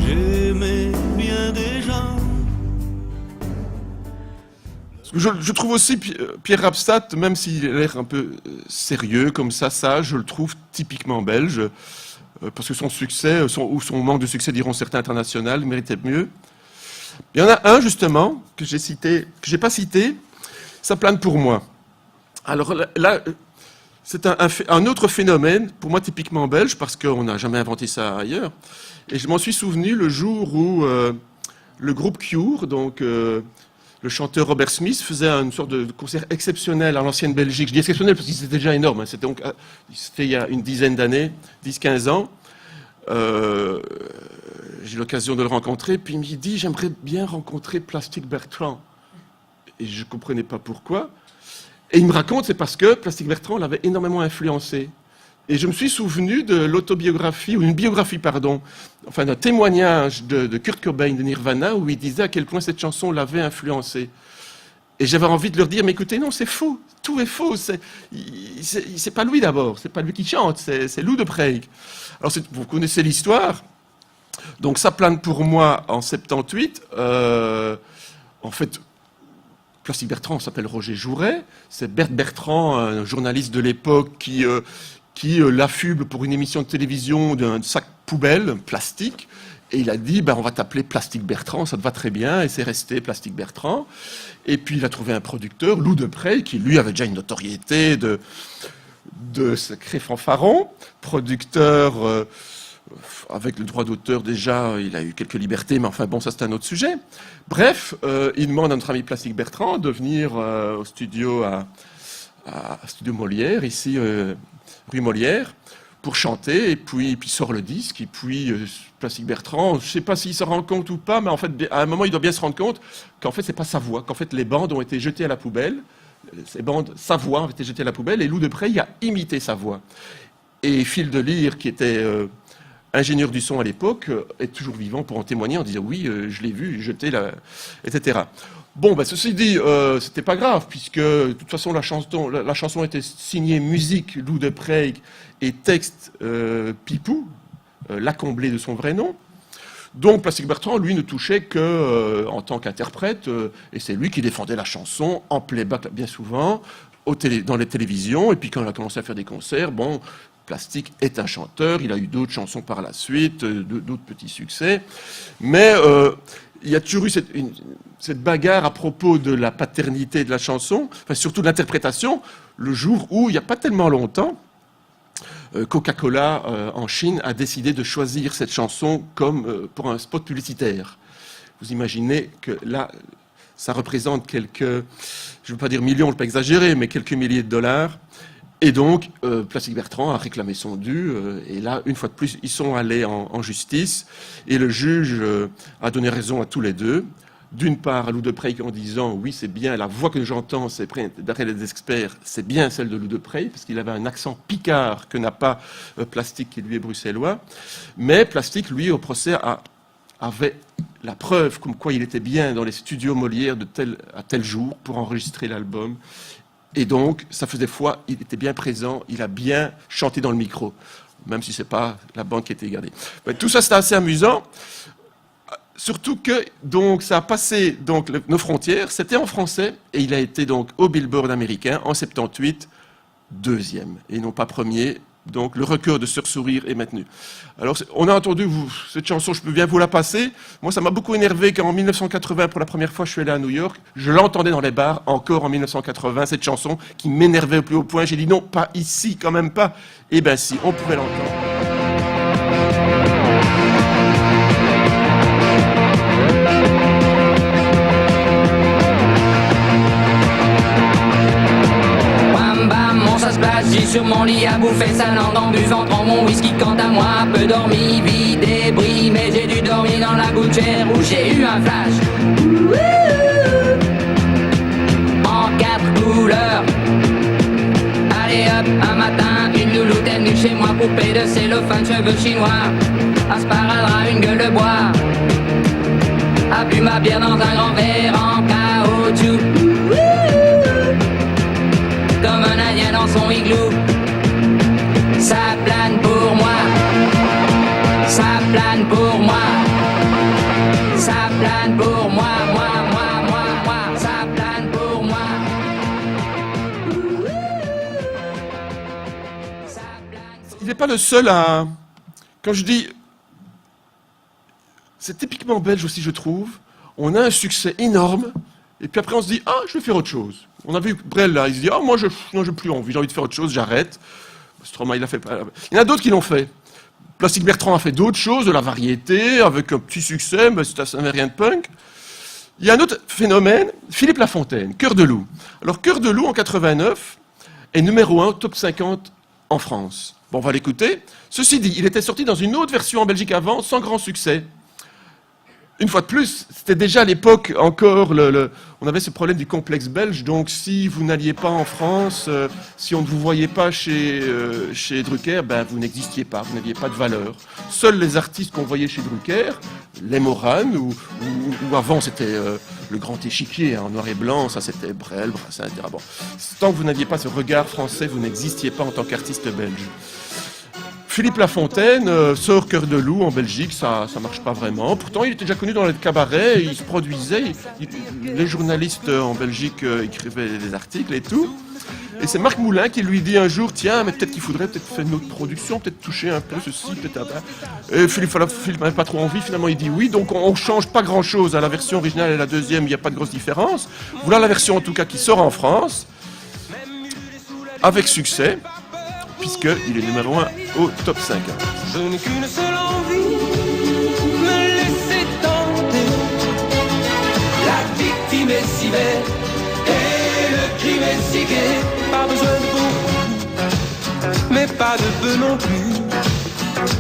j'aimais bien des gens.
Je trouve aussi Pierre Rapsat, même s'il a l'air un peu sérieux comme ça, je le trouve typiquement belge, parce que son succès, ou son manque de succès, diront certains internationaux, méritait mieux. Il y en a un, justement, que j'ai pas cité, ça plane pour moi. Alors là, c'est un autre phénomène, pour moi typiquement belge, parce qu'on n'a jamais inventé ça ailleurs. Et je m'en suis souvenu le jour où le groupe Cure, donc le chanteur Robert Smith, faisait une sorte de concert exceptionnel à l'ancienne Belgique. Je dis exceptionnel parce que c'était déjà énorme, hein. C'était il y a une dizaine d'années, 10-15 ans. J'ai eu l'occasion de le rencontrer, puis il me dit « J'aimerais bien rencontrer Plastic Bertrand ». Et je ne comprenais pas pourquoi. Et il me raconte, c'est parce que Plastic Bertrand l'avait énormément influencé. Et je me suis souvenu de l'autobiographie, ou une biographie, pardon, enfin d'un témoignage de Kurt Cobain de Nirvana, où il disait à quel point cette chanson l'avait influencé. Et j'avais envie de leur dire, mais écoutez, non, c'est faux, tout est faux, c'est pas lui d'abord, c'est pas lui qui chante, c'est Lou de Prague. Alors vous connaissez l'histoire, donc ça plane pour moi en 78, en fait, Plastic Bertrand s'appelle Roger Jouret, c'est Bert Bertrand, un journaliste de l'époque qui l'affuble pour une émission de télévision d'un sac poubelle plastique, et il a dit on va t'appeler Plastic Bertrand, ça te va très bien, et c'est resté Plastic Bertrand. Et puis il a trouvé un producteur, Lou de Prague, qui lui avait déjà une notoriété de sacré fanfaron, producteur avec le droit d'auteur déjà, il a eu quelques libertés, mais enfin bon, ça c'est un autre sujet. Bref, il demande à notre ami Plastic Bertrand de venir au studio à Studio Molière, ici rue Molière, pour chanter, et puis sort le disque, et puis Plastic Bertrand, je ne sais pas s'il se rend compte ou pas, mais en fait, à un moment, il doit bien se rendre compte qu'en fait, c'est pas sa voix, qu'en fait, les bandes ont été jetées à la poubelle, sa voix a été jetée à la poubelle, et Lou de Prague a imité sa voix. Et Phil de Lire, qui était ingénieur du son à l'époque, est toujours vivant pour en témoigner, en disant « oui, je l'ai vu, jeter etc. » Bon, ceci dit, c'était pas grave, puisque de toute façon la chanson était signée musique Lou de Prague et texte Pipou, l'accompli de son vrai nom. Donc Plastic Bertrand, lui, ne touchait que en tant qu'interprète, et c'est lui qui défendait la chanson en playback bien souvent, dans les télévisions, et puis quand on a commencé à faire des concerts, bon, Plastic est un chanteur, il a eu d'autres chansons par la suite, d'autres petits succès, mais il y a toujours eu cette bagarre à propos de la paternité de la chanson, enfin surtout de l'interprétation, le jour où, il n'y a pas tellement longtemps, Coca-Cola en Chine a décidé de choisir cette chanson comme pour un spot publicitaire. Vous imaginez que là, ça représente quelques, je ne veux pas dire millions, je ne veux pas exagérer, mais quelques milliers de dollars. Et donc, Plastic Bertrand a réclamé son dû. Et là, une fois de plus, ils sont allés en justice. Et le juge a donné raison à tous les deux. D'une part, à Lou Deprey en disant « Oui, c'est bien, la voix que j'entends, c'est d'après les experts, c'est bien celle de Lou Deprey, parce qu'il avait un accent picard que n'a pas Plastic, qui lui est bruxellois. » Mais Plastic, lui, au procès, avait la preuve comme quoi il était bien dans les studios Molière à tel jour pour enregistrer l'album. Et donc, ça faisait foi, il était bien présent, il a bien chanté dans le micro, même si ce n'est pas la bande qui était gardée. Mais tout ça, c'était assez amusant. Surtout que donc, ça a passé donc, nos frontières, c'était en français, et il a été donc au Billboard américain en 78, deuxième, et non pas premier. Donc le record de Sœur Sourire est maintenu. Alors on a entendu cette chanson, je peux bien vous la passer. Moi ça m'a beaucoup énervé quand en 1980, pour la première fois je suis allé à New York, je l'entendais dans les bars encore en 1980, cette chanson qui m'énervait au plus haut point. J'ai dit non, pas ici, quand même pas. Eh bien si, on pourrait l'entendre.
J'ai sur mon lit à bouffer sa langue en buvant dans mon whisky. Quant à moi, peu dormi, vie débris, mais j'ai dû dormir dans la gouttière où j'ai eu un flash. En 4 couleurs. Allez hop, un matin, une louloute est venue chez moi, poupée de cellophane, cheveux chinois, asparadrap, une gueule de bois, a bu ma bière dans un grand verre en caoutchouc. Comme un indien dans son igloo. Ça plane pour moi. Ça plane pour moi. Ça plane pour moi. Moi. Ça plane pour moi.
Il n'est pas le seul à... Quand je dis... C'est typiquement belge aussi, je trouve. On a un succès énorme. Et puis après, on se dit, ah, je vais faire autre chose. On a vu Brel, là, il se dit, ah, moi, j'ai plus envie, j'ai envie de faire autre chose, j'arrête. Stromae, il a fait... Il y en a d'autres qui l'ont fait. Plastic Bertrand a fait d'autres choses, de la variété, avec un petit succès, mais ça n'avait rien de punk. Il y a un autre phénomène, Philippe Lafontaine, Cœur de loup. Alors, Cœur de loup, en 89, est numéro 1 top 50 en France. Bon, on va l'écouter. Ceci dit, il était sorti dans une autre version en Belgique avant, sans grand succès. Une fois de plus, c'était déjà à l'époque encore, on avait ce problème du complexe belge, donc si vous n'alliez pas en France, si on ne vous voyait pas chez Drucker, ben vous n'existiez pas, vous n'aviez pas de valeur. Seuls les artistes qu'on voyait chez Drucker, les Moran, ou avant c'était le Grand Échiquier, en noir et blanc, ça c'était Brel, Brassens, etc. Bon. Tant que vous n'aviez pas ce regard français, vous n'existiez pas en tant qu'artiste belge. Philippe Lafontaine sort Cœur de loup en Belgique, ça marche pas vraiment. Pourtant, il était déjà connu dans les cabarets, il se produisait, les journalistes en Belgique écrivaient des articles et tout. Et c'est Marc Moulin qui lui dit un jour, tiens, mais peut-être qu'il faudrait faire une autre production, peut-être toucher un peu ceci, peut-être un... Et Philippe n'avait pas trop envie, finalement il dit oui, donc on change pas grand-chose à la version originale et la deuxième, il n'y a pas de grosse différence. Voilà la version en tout cas qui sort en France, avec succès, puisqu'il est numéro 1 au top 50.
Je n'ai qu'une seule envie, me laisser tenter. La victime est si belle et le crime est si gai. Pas besoin de beaucoup, mais pas de peu non plus.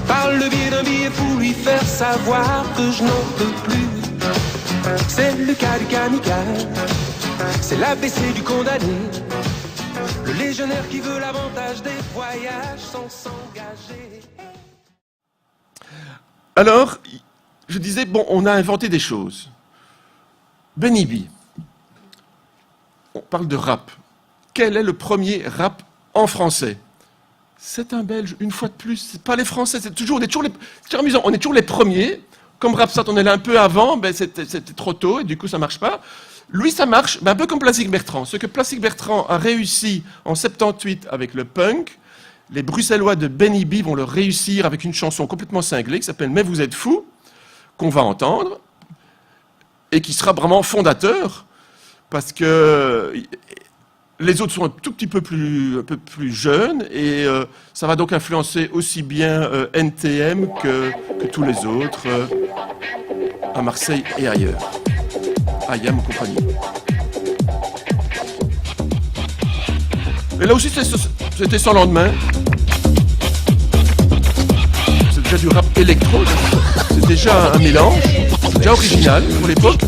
Par le biais d'un billet pour lui faire savoir que je n'en peux plus. C'est le cas du kamikaze, c'est l'ABC du condamné. Le légionnaire qui veut l'avantage des voyages sans s'engager.
Alors, je disais, bon, on a inventé des choses. Benny B. On parle de rap. Quel est le premier rap en français? C'est un Belge, une fois de plus. C'est pas les Français, c'est toujours les... C'est amusant, on est toujours les premiers. Comme Rhapsody, on est là un peu avant, ben c'était trop tôt et du coup ça marche pas. Lui, ça marche, un peu comme Plastic Bertrand. Ce que Plastic Bertrand a réussi en 78 avec le punk, les Bruxellois de Benny B vont le réussir avec une chanson complètement cinglée qui s'appelle « Mais vous êtes fous », qu'on va entendre, et qui sera vraiment fondateur, parce que Les autres sont un tout petit peu plus jeunes et ça va donc influencer aussi bien NTM que tous les autres à Marseille et ailleurs. IAM et compagnie. Et là aussi, c'était sans lendemain. C'est déjà du rap électro. C'est déjà un mélange. C'est déjà original pour l'époque.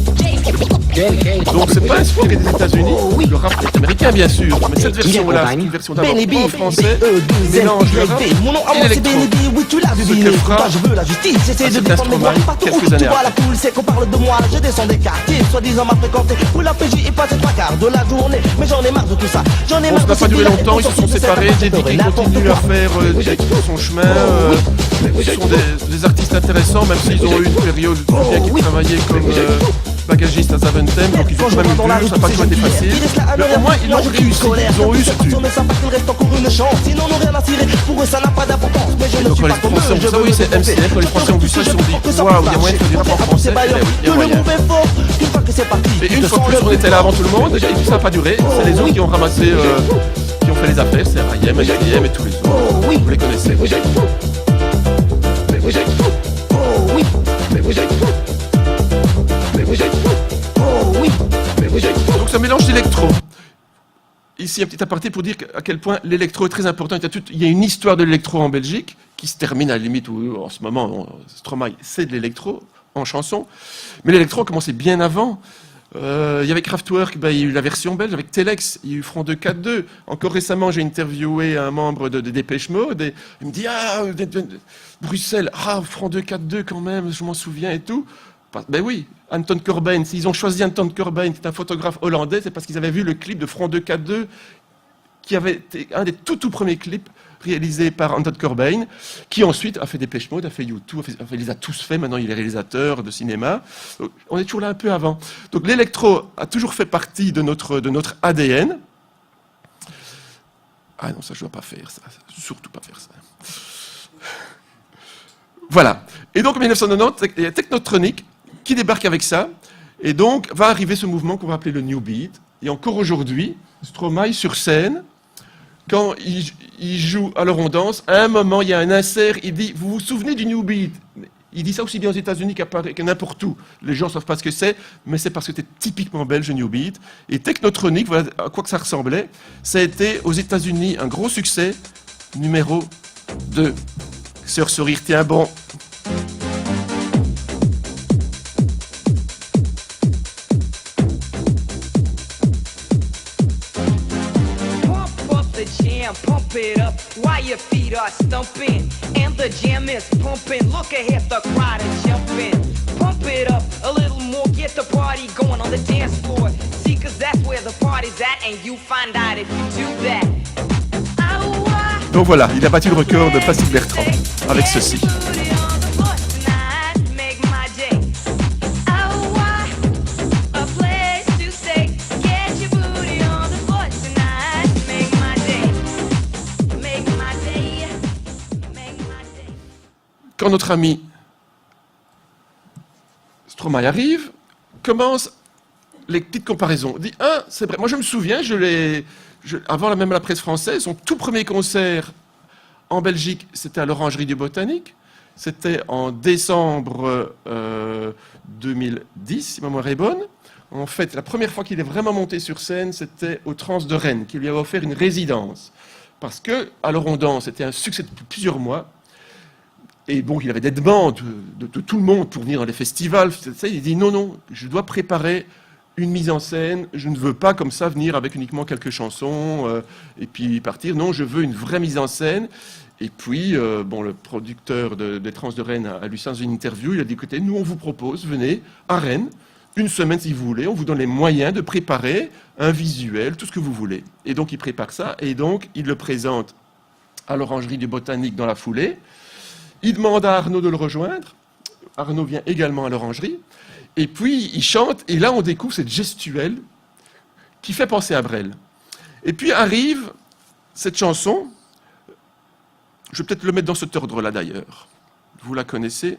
Donc c'est pas inspiré des États-Unis, le rap est américain bien sûr, mais cette version-là, c'est une version d'abord en français, mélange le rap et l'électro. Ce que fera cet instrument quelques années après.
C'est qu'on parle de moi, je descends des quartiers, soi-disant m'a fréquenté, où la PJ est passée 3/4 de la journée, mais j'en ai marre de tout ça.
Bon, ça n'a pas duré longtemps, ils se sont séparés, Jedi qui continue à faire son chemin, ce sont des artistes intéressants, même s'ils ont eu une période qui travaillaient comme bagagistes à Zaventem, donc ils ont quand même eu dur, ça n'a pas toujours été facile, mais au moins ils l'ont réussi, ils ont eu ce tube. Et donc quand les Français ont vu ça, oui c'est MCR, quand les Français ont vu ça, ils se sont dit waouh, il y a moyen de faire du rap en français, il y a moyen. Et une fois plus on était là avant tout le monde, et tout ça n'a pas duré, c'est les autres qui ont ramassé, qui ont fait les affaires, c'est IAM, IAM et tous les autres, vous les connaissez. Donc c'est un mélange d'électro. Ici un petit aparté pour dire à quel point l'électro est très important. Il y a une histoire de l'électro en Belgique qui se termine à la limite où en ce moment Stromae c'est de l'électro en chanson. Mais l'électro a commencé bien avant. Il y avait Kraftwerk, il y a eu la version belge avec Telex, il y a eu Front 242. Encore récemment, j'ai interviewé un membre de Dépêche Mode et il me dit Bruxelles, Front 242 quand même, je m'en souviens et tout. Ben oui, Anton Corbijn, s'ils ont choisi Anton Corbijn, qui est un photographe hollandais, c'est parce qu'ils avaient vu le clip de Front 242, qui avait été un des tout premiers clips réalisés par Anton Corbijn, qui ensuite a fait Dépêche Mode, a fait U2, il les a tous fait, maintenant il est réalisateur de cinéma. Donc, on est toujours là un peu avant. Donc l'électro a toujours fait partie de notre ADN. Ah non, ça je ne dois pas faire, ça. Surtout pas faire ça. Voilà. Et donc en 1990, il y a Technotronic qui débarque avec ça, et donc va arriver ce mouvement qu'on va appeler le New Beat. Et encore aujourd'hui, Stromae sur scène, quand il joue Alors on danse, à un moment il y a un insert, il dit « Vous vous souvenez du New Beat ?» Il dit ça aussi bien aux États-Unis qu'à Paris, qu'à n'importe où. Les gens ne savent pas ce que c'est, mais c'est parce que c'était typiquement belge, le New Beat. Et Technotronic, voilà à quoi que ça ressemblait, ça a été aux États-Unis un gros succès, numéro 2. Sœur Sourire, tiens bon.
Pump it up while your feet are stumping and the jam is pumping. Look ahead, the crowd is jumping. Pump it up a little more, get the party going on the dance floor. See, cause that's where the party's at, and you find out if you do that.
Donc voilà, il a battu le record de Plastic Bertrand avec ceci. Quand notre ami Stromae arrive, commencent les petites comparaisons. On dit, c'est vrai, moi je me souviens, avant même la presse française, son tout premier concert en Belgique, c'était à l'Orangerie du Botanique. C'était en décembre 2010, si ma mémoire est bonne. En fait, la première fois qu'il est vraiment monté sur scène, c'était au Trans de Rennes, qui lui avait offert une résidence. Parce que Alors on danse, c'était un succès depuis plusieurs mois. Et bon, il avait des demandes de tout le monde pour venir dans les festivals. Il dit non, je dois préparer une mise en scène. Je ne veux pas comme ça venir avec uniquement quelques chansons et puis partir. Non, je veux une vraie mise en scène. Et puis, le producteur des Trans de Rennes a lu ça dans une interview. Il a dit, écoutez, nous on vous propose, venez à Rennes, une semaine si vous voulez. On vous donne les moyens de préparer un visuel, tout ce que vous voulez. Et donc, il prépare ça. Et donc, il le présente à l'Orangerie du Botanique dans la foulée. Il demande à Arnaud de le rejoindre. Arnaud vient également à l'Orangerie. Et puis, il chante. Et là, on découvre cette gestuelle qui fait penser à Brel. Et puis arrive cette chanson. Je vais peut-être le mettre dans cet ordre-là, d'ailleurs. Vous la connaissez.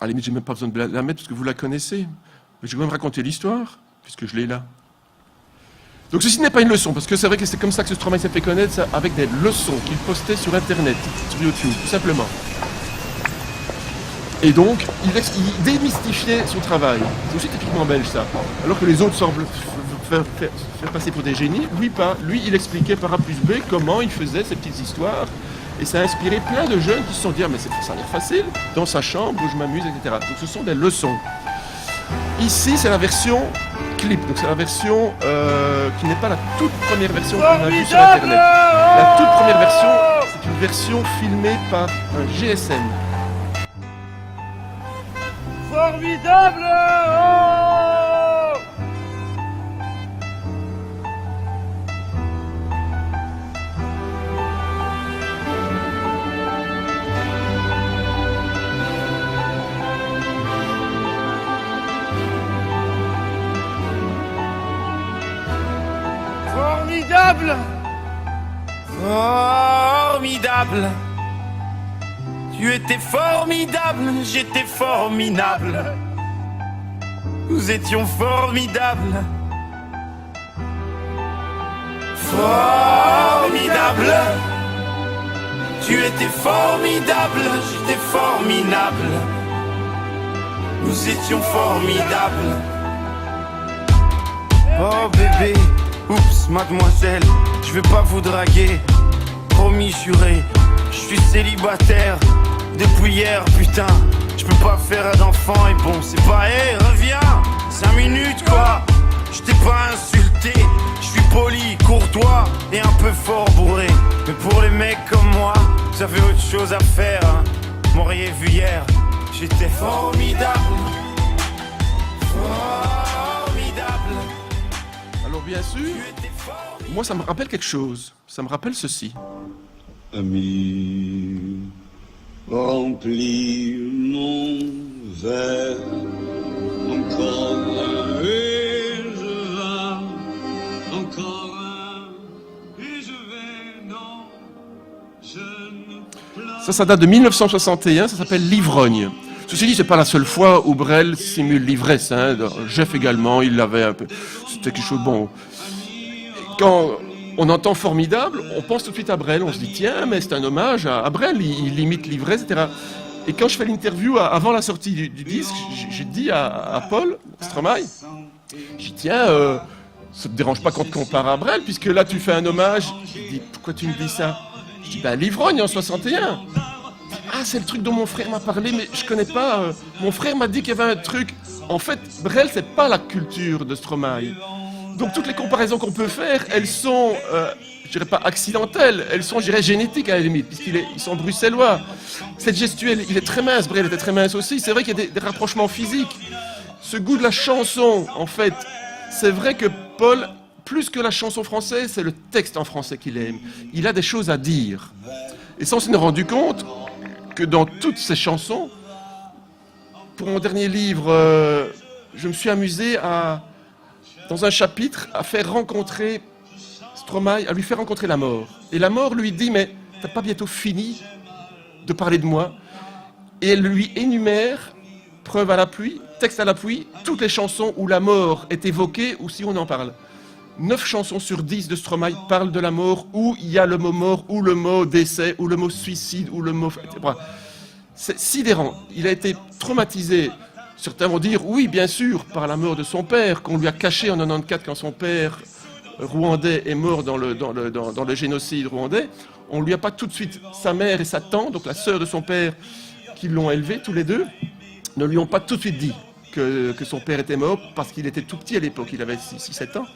la limite, j'ai même pas besoin de la mettre parce que vous la connaissez. Mais je vais quand même raconter l'histoire, puisque je l'ai là. Donc ceci n'est pas une leçon, parce que c'est vrai que c'est comme ça que ce Stromae s'est fait connaître, ça, avec des leçons qu'il postait sur Internet, sur YouTube, tout simplement. Et donc, il démystifiait son travail. C'est aussi typiquement belge, ça. Alors que les autres semblent faire passer pour des génies, lui pas. Lui, il expliquait par A plus B comment il faisait ces petites histoires. Et ça a inspiré plein de jeunes qui se sont dit « Ah, mais ça a l'air facile, dans sa chambre où je m'amuse, etc. » Donc ce sont des leçons. Ici, c'est la version clip, donc c'est la version qui n'est pas la toute première version qu'on a vue sur Internet. La toute première version, c'est une version filmée par un GSM.
Formidable! Formidable! Formidable! Tu étais formidable, j'étais formidable. Nous étions formidables. Formidable! Tu étais formidable, j'étais formidable. Nous étions formidables. Oh bébé, oups, mademoiselle, je vais pas vous draguer. Promis, juré, je suis célibataire depuis hier, putain. Je peux pas faire d'enfant et bon, c'est pas, hé, reviens, 5 minutes quoi. Je t'ai pas insulté, je suis poli, courtois et un peu fort bourré. Mais pour les mecs comme moi, vous avez autre chose à faire, hein. M'auriez vu hier, j'étais formidable. Formidable.
Alors bien sûr, moi ça me rappelle quelque chose. Ça me rappelle ceci.
Ami, remplis mon verre, encore un et je vais, encore un et je vais, non, je ne...
Ça date de 1961, ça s'appelle L'Ivrogne. Ceci dit, c'est pas la seule fois où Brel simule l'ivresse, hein. Jeff également, il l'avait un peu. C'était quelque chose de bon. Quand on entend formidable, on pense tout de suite à Brel, on se dit tiens, mais c'est un hommage à Brel, il imite l'ivresse, etc. Et quand je fais l'interview avant la sortie du disque, j'ai dit à Paul Stromae, j'ai dit tiens, ça te dérange pas qu'on te compare à Brel, puisque là tu fais un hommage. Il dit pourquoi tu me dis ça? Je dis bah l'Ivrogne en 61. Ah, c'est le truc dont mon frère m'a parlé, mais je connais pas. Mon frère m'a dit qu'il y avait un truc. En fait, Brel, c'est pas la culture de Stromae. Donc toutes les comparaisons qu'on peut faire, elles sont, je dirais pas accidentelles, elles sont, je dirais, génétiques à la limite, puisqu'ils sont bruxellois. Cette gestuelle, il est très mince, Brel était très mince aussi. C'est vrai qu'il y a des rapprochements physiques. Ce goût de la chanson, en fait, c'est vrai que Paul, plus que la chanson française, c'est le texte en français qu'il aime. Il a des choses à dire. Et ça, on s'en est rendu compte que dans toutes ces chansons, pour mon dernier livre, je me suis amusé dans un chapitre, à faire rencontrer Stromae, à lui faire rencontrer la mort. Et la mort lui dit, mais t'as pas bientôt fini de parler de moi? Et elle lui énumère, preuve à l'appui, texte à l'appui, toutes les chansons où la mort est évoquée ou si on en parle. 9 chansons sur 10 de Stromae parlent de la mort, où il y a le mot mort, ou le mot décès, ou le mot suicide, ou le mot... C'est sidérant. Il a été traumatisé. Certains vont dire, oui, bien sûr, par la mort de son père, qu'on lui a caché en 94 quand son père rwandais est mort dans le génocide rwandais. On ne lui a pas tout de suite, sa mère et sa tante, donc la sœur de son père, qui l'ont élevé, tous les deux, ne lui ont pas tout de suite dit que son père était mort, parce qu'il était tout petit à l'époque, il avait 6-7 ans.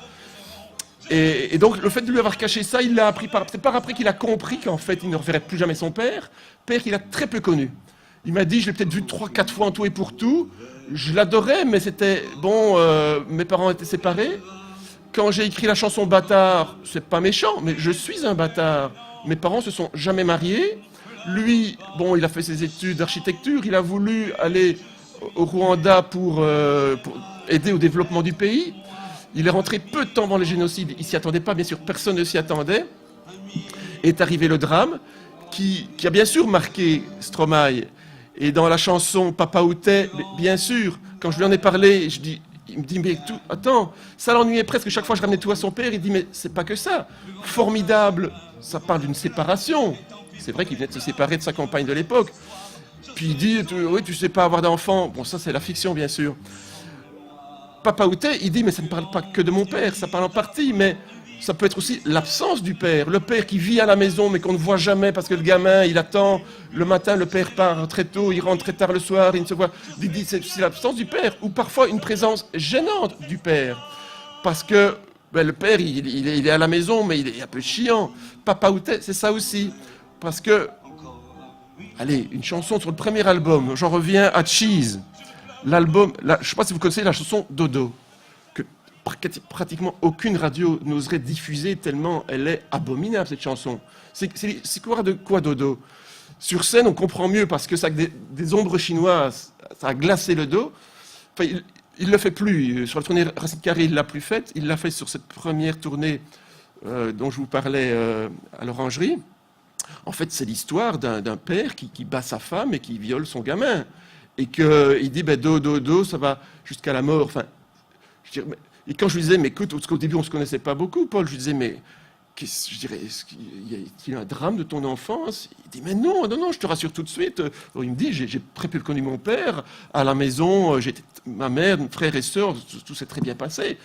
Et donc, le fait de lui avoir caché ça, il l'a appris c'est par après qu'il a compris qu'en fait, il ne reverrait plus jamais son père qu'il a très peu connu. Il m'a dit, je l'ai peut-être vu 3-4 fois en tout et pour tout. Je l'adorais, mais c'était... Bon, mes parents étaient séparés. Quand j'ai écrit la chanson Bâtard, c'est pas méchant, mais je suis un bâtard. Mes parents se sont jamais mariés. Lui, bon, il a fait ses études d'architecture. Il a voulu aller au Rwanda pour aider au développement du pays. Il est rentré peu de temps avant le génocide. Il s'y attendait pas, bien sûr, personne ne s'y attendait. Est arrivé le drame qui a bien sûr marqué Stromae. Et dans la chanson Papa Outé, bien sûr, quand je lui en ai parlé, il me dit, mais tout, attends, ça l'ennuyait presque. Chaque fois, je ramenais tout à son père. Il dit, mais c'est pas que ça. Formidable, ça parle d'une séparation. C'est vrai qu'il venait de se séparer de sa compagne de l'époque. Puis il dit, oui, tu sais pas avoir d'enfant. Bon, ça, c'est la fiction, bien sûr. Papa Outé, il dit, mais ça ne parle pas que de mon père, ça parle en partie, mais ça peut être aussi l'absence du père. Le père qui vit à la maison, mais qu'on ne voit jamais parce que le gamin, il attend. Le matin, le père part très tôt, il rentre très tard le soir, il ne se voit. Il dit, c'est l'absence du père, ou parfois une présence gênante du père. Parce que le père, il est à la maison, mais il est un peu chiant. Papa Outé, c'est ça aussi. Parce que, allez, une chanson sur le premier album, j'en reviens à Cheese. L'album, je ne sais pas si vous connaissez la chanson Dodo, que pratiquement aucune radio n'oserait diffuser tellement elle est abominable, cette chanson. C'est quoi de quoi Dodo? Sur scène, on comprend mieux parce que ça a des ombres chinoises, ça a glacé le dos. Enfin, il ne le fait plus. Sur la tournée Racine Carré, il ne l'a plus faite. Il l'a fait sur cette première tournée dont je vous parlais à l'Orangerie. En fait, c'est l'histoire d'un père qui bat sa femme et qui viole son gamin. Et qu'il dit, do, ça va jusqu'à la mort. Enfin, et quand je lui disais, mais écoute, parce qu'au début, on ne se connaissait pas beaucoup, Paul, je lui disais, mais est-ce qu'il y a un drame de ton enfance? Il dit, mais non, je te rassure tout de suite. Il me dit, j'ai très peu connu mon père. À la maison, j'étais ma mère, mon frère et sœur, tout s'est très bien passé.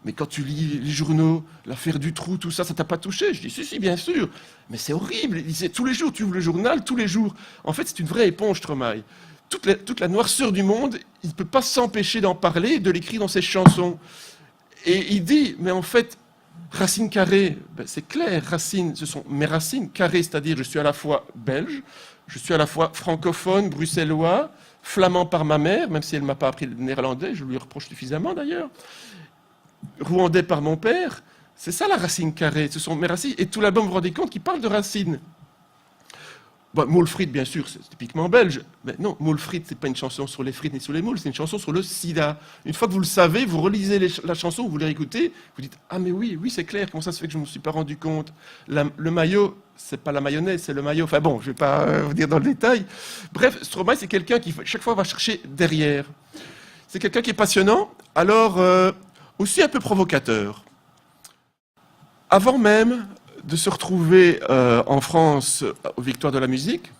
Mais quand tu lis les journaux, l'affaire du trou, tout ça, ça t'a pas touché? Je dis, si, bien sûr. Mais c'est horrible. Il disait, tous les jours, tu ouvres le journal, tous les jours. En fait, c'est une vraie éponge, Stromae. Toute la noirceur du monde, il ne peut pas s'empêcher d'en parler, de l'écrire dans ses chansons. Et il dit, mais en fait, Racine Carré, c'est clair, racines, ce sont mes racines. Carré, c'est-à-dire, je suis à la fois belge, je suis à la fois francophone, bruxellois, flamand par ma mère, même si elle ne m'a pas appris le néerlandais, je lui reproche suffisamment d'ailleurs, rwandais par mon père. C'est ça la Racine Carré, ce sont mes racines. Et tout l'album, vous vous rendez compte qu'il parle de racines. Moule frites, bien sûr, c'est typiquement belge. Mais non, Moule frites, c'est pas une chanson sur les frites ni sur les moules, c'est une chanson sur le sida. Une fois que vous le savez, vous relisez la chanson, vous l'écoutez, vous dites, ah mais oui, c'est clair, comment ça se fait que je ne me suis pas rendu compte? Le maillot, c'est pas la mayonnaise, c'est le maillot. Enfin bon, je vais pas vous dire dans le détail. Bref, Stromae, c'est quelqu'un qui, chaque fois, va chercher derrière. C'est quelqu'un qui est passionnant, alors aussi un peu provocateur. Avant même de se retrouver en France aux Victoires de la musique.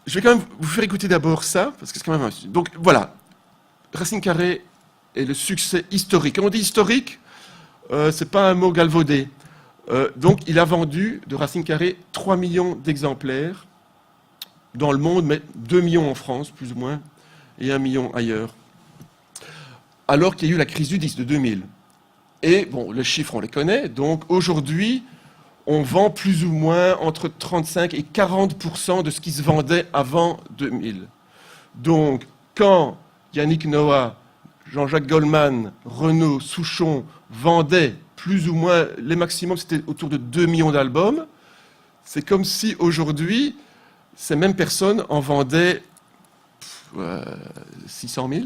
Je vais quand même vous faire écouter d'abord ça, parce que c'est quand même un... Donc voilà, Racine Carré est le succès historique. Quand on dit historique, c'est pas un mot galvaudé. Donc il a vendu de Racine Carré 3 millions d'exemplaires dans le monde, mais 2 millions en France, plus ou moins, et 1 million ailleurs. Alors qu'il y a eu la crise du disque de 2000. Et bon, les chiffres, on les connaît. Donc aujourd'hui, on vend plus ou moins entre 35 et 40% de ce qui se vendait avant 2000. Donc, quand Yannick Noah, Jean-Jacques Goldman, Renaud, Souchon vendaient plus ou moins, les maximums, c'était autour de 2 millions d'albums, c'est comme si aujourd'hui, ces mêmes personnes en vendaient 600 000.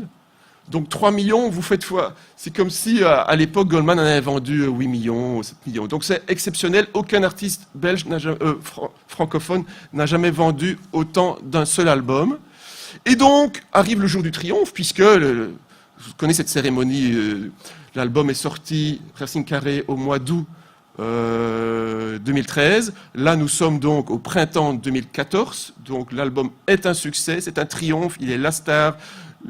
Donc 3 millions, vous faites fois. C'est comme si, à l'époque, Goldman en avait vendu 8 millions, 7 millions. Donc c'est exceptionnel. Aucun artiste belge, francophone, n'a jamais vendu autant d'un seul album. Et donc, arrive le jour du triomphe, puisque, vous connaissez cette cérémonie, l'album est sorti, Racine Carré, au mois d'août 2013. Là, nous sommes donc au printemps 2014. Donc l'album est un succès, c'est un triomphe, il est la star,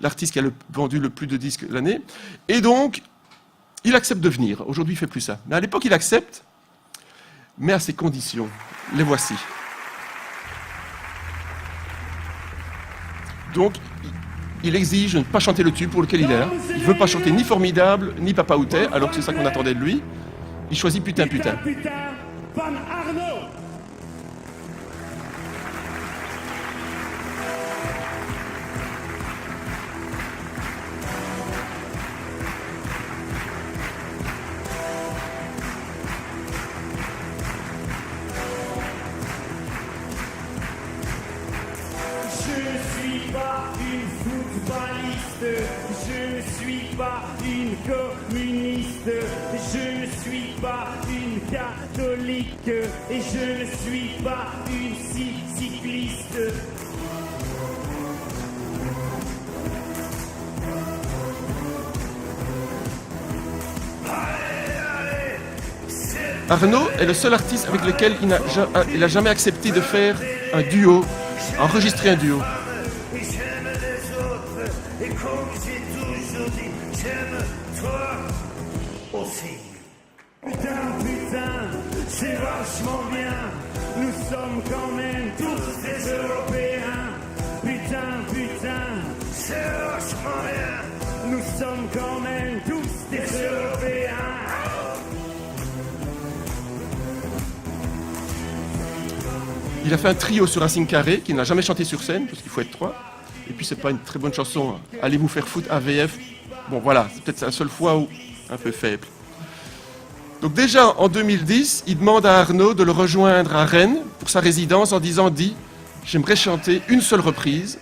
l'artiste qui a vendu le plus de disques l'année. Et donc, il accepte de venir. Aujourd'hui, il ne fait plus ça. Mais à l'époque, il accepte, mais à ses conditions. Les voici. Donc, il exige de ne pas chanter le tube pour lequel il est là. Il ne veut pas chanter ni Formidable, ni Papa Outé, alors que c'est ça qu'on attendait de lui. Il choisit Putain.
Van Arnaud. Je ne suis pas une communiste, je ne suis pas une catholique et je ne suis pas une cycliste.
Arnaud est le seul artiste avec lequel il n'a jamais accepté de faire un duo, enregistrer un duo.
Et j'aime les autres, et comme j'ai toujours dit, j'aime toi aussi. Putain, c'est vachement bien, nous sommes quand même tous des Européens. Putain, c'est vachement bien, nous sommes quand même tous des Européens.
Il a fait un trio sur Racine Carré, qu'il n'a jamais chanté sur scène, parce qu'il faut être 3. Et puis c'est pas une très bonne chanson, hein. Allez vous faire foutre, AVF. Bon voilà, c'est peut-être la seule fois où un peu faible. Donc déjà en 2010, il demande à Arnaud de le rejoindre à Rennes pour sa résidence en disant « Dis, j'aimerais chanter une seule reprise ».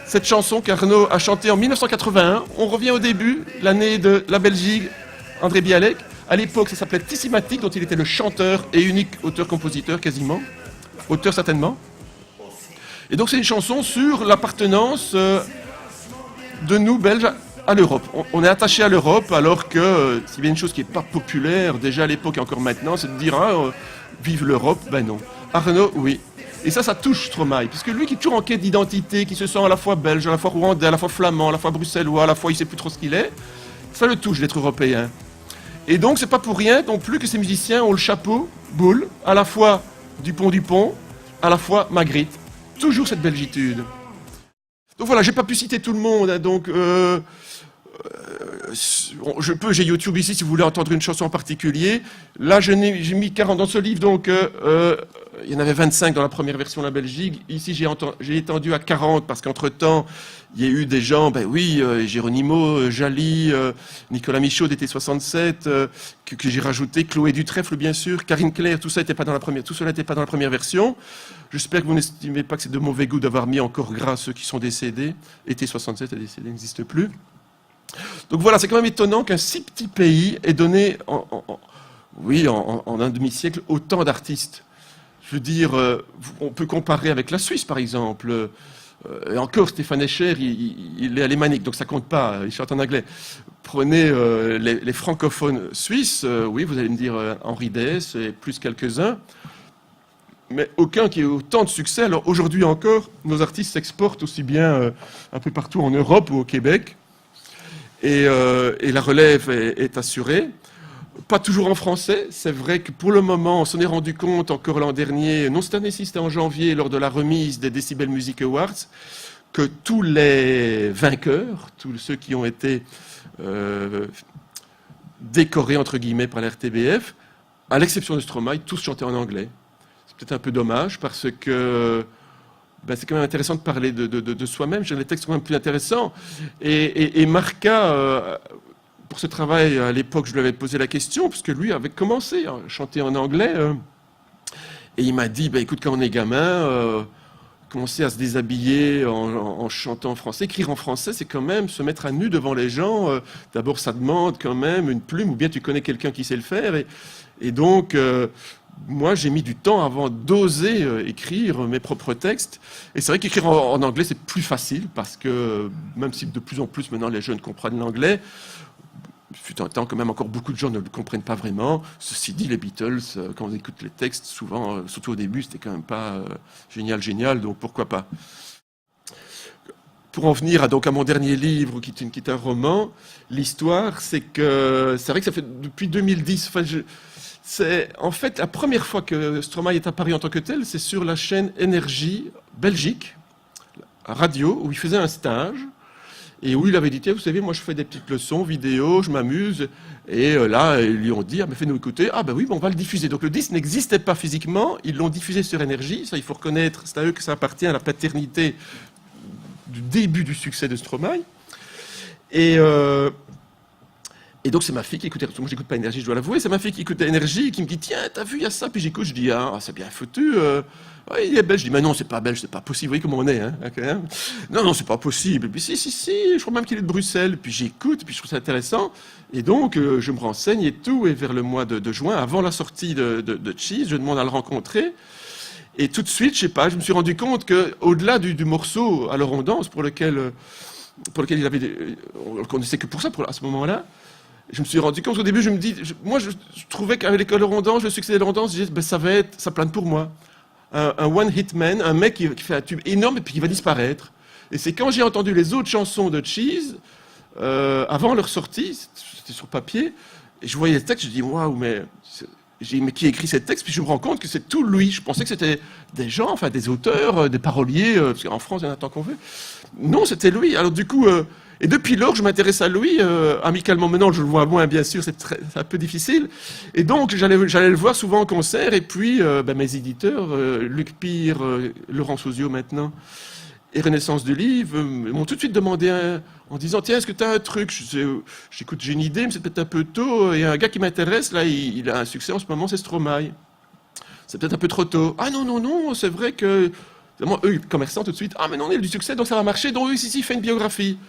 Cette chanson qu'Arnaud a chantée en 1981, on revient au début, l'année de la Belgique, André Bialek. À l'époque, ça s'appelait Tissimatic, dont il était le chanteur et unique auteur-compositeur quasiment. Auteur certainement. Et donc c'est une chanson sur l'appartenance de nous, Belges, à l'Europe. On est attaché à l'Europe, alors que s'il y a une chose qui n'est pas populaire, déjà à l'époque et encore maintenant, c'est de dire vive l'Europe, ben non. Arnaud, oui. Et ça touche Stromae, parce que lui qui est toujours en quête d'identité, qui se sent à la fois belge, à la fois rwandais, à la fois flamand, à la fois bruxellois, à la fois il ne sait plus trop ce qu'il est, ça le touche d'être européen. Et donc c'est pas pour rien non plus que ces musiciens ont le chapeau, boule, à la fois Dupont, à la fois Magritte. Toujours cette belgitude. Donc voilà, j'ai pas pu citer tout le monde, hein, donc j'ai YouTube ici si vous voulez entendre une chanson en particulier. Là, j'ai mis 40 dans ce livre, donc il y en avait 25 dans la première version de la Belgique. Ici, j'ai étendu à 40 parce qu'entre-temps, il y a eu des gens, Géronimo, Jali, Nicolas Michaud d'été 67, que j'ai rajouté, Chloé Dutrèfle, bien sûr, Karine Claire, tout cela n'était pas dans la première version. J'espère que vous n'estimez pas que c'est de mauvais goût d'avoir mis encore gras ceux qui sont décédés. Été 67 est décédé, n'existe plus. Donc voilà, c'est quand même étonnant qu'un si petit pays ait donné, en un demi-siècle, autant d'artistes. Je veux dire, on peut comparer avec la Suisse, par exemple. Et encore, Stéphane Escher, il est alémanique, donc ça compte pas, il chante en anglais. Prenez les francophones suisses, oui, vous allez me dire Henri Dess et plus quelques-uns, mais aucun qui ait autant de succès. Alors aujourd'hui encore, nos artistes s'exportent aussi bien un peu partout en Europe ou au Québec, et la relève est assurée. Pas toujours en français, c'est vrai que pour le moment, on s'en est rendu compte encore l'an dernier, non cette année-ci, c'était en janvier, lors de la remise des Decibel Music Awards, que tous les vainqueurs, tous ceux qui ont été décorés, entre guillemets, par la RTBF, à l'exception de Stromae, tous chantaient en anglais. C'est peut-être un peu dommage, parce que c'est quand même intéressant de parler de soi-même, les textes sont quand même plus intéressants. Et Marca... pour ce travail, à l'époque, je lui avais posé la question, parce que lui avait commencé à chanter en anglais, et il m'a dit, écoute, quand on est gamin, commencer à se déshabiller en chantant en français, écrire en français, c'est quand même se mettre à nu devant les gens. D'abord, ça demande quand même une plume, ou bien tu connais quelqu'un qui sait le faire, et donc... moi, j'ai mis du temps avant d'oser écrire mes propres textes. Et c'est vrai qu'écrire en anglais, c'est plus facile, parce que même si de plus en plus maintenant les jeunes comprennent l'anglais, il fut un temps quand même encore beaucoup de gens ne le comprennent pas vraiment. Ceci dit, les Beatles, quand on écoute les textes, souvent, surtout au début, c'était quand même pas génial, donc pourquoi pas. Pour en venir à mon dernier livre, qui est un roman, l'histoire, c'est vrai que ça fait depuis 2010, c'est en fait la première fois que Stromae est apparu en tant que tel, c'est sur la chaîne Énergie Belgique, radio, où il faisait un stage, et où il avait dit, tiens, vous savez, moi je fais des petites leçons vidéo, je m'amuse, et là, ils lui ont dit, mais fais-nous écouter, oui, on va le diffuser. Donc le disque n'existait pas physiquement, ils l'ont diffusé sur Énergie, ça il faut reconnaître, c'est à eux que ça appartient, à la paternité du début du succès de Stromae. Et donc c'est ma fille qui écoutait, moi j'écoute pas Énergie, je dois l'avouer, c'est ma fille qui écoutait Énergie, qui me dit, tiens, t'as vu, il y a ça, puis j'écoute, je dis, c'est bien foutu, il est belge, je dis, mais non, c'est pas belge, c'est pas possible, vous voyez comment on est, hein, okay. Non, c'est pas possible, et puis si, je crois même qu'il est de Bruxelles, puis j'écoute, puis je trouve ça intéressant, et donc je me renseigne et tout, et vers le mois de juin, avant la sortie de Cheese, je demande à le rencontrer, et tout de suite, je sais pas, je me suis rendu compte qu'au-delà du morceau Alors on danse, pour lequel on le connaissait que pour ça, à ce moment-là, Je me suis rendu compte qu'au début, je trouvais qu'avec l'école Rondance, le succès de Rondance, je disais, ben, ça plane pour moi. Un one-hit man, un mec qui fait un tube énorme et puis qui va disparaître. Et c'est quand j'ai entendu les autres chansons de Cheese, avant leur sortie, c'était sur papier, et je voyais le texte, je dis, waouh, mais qui écrit ces textes? Puis je me rends compte que c'est tout lui. Je pensais que c'était des gens, enfin des auteurs, des paroliers, parce qu'en France, il y en a tant qu'on veut. Non, c'était lui. Alors du coup, et depuis lors, je m'intéresse à lui, amicalement. Maintenant, je le vois moins, bien sûr, c'est un peu difficile. Et donc, j'allais le voir souvent en concert. Et puis, mes éditeurs, Luc Pire, Laurent Sozio maintenant, et Renaissance du Livre, m'ont tout de suite demandé en disant, tiens, est-ce que tu as un truc? J'écoute, j'ai une idée, mais c'est peut-être un peu tôt. Il y a un gars qui m'intéresse, là, il a un succès en ce moment, c'est Stromae. C'est peut-être un peu trop tôt. Ah non, c'est vrai que... Eux, commerçants, tout de suite, ah mais non, il y a du succès, donc ça va marcher, donc oui, si, fait une biographie.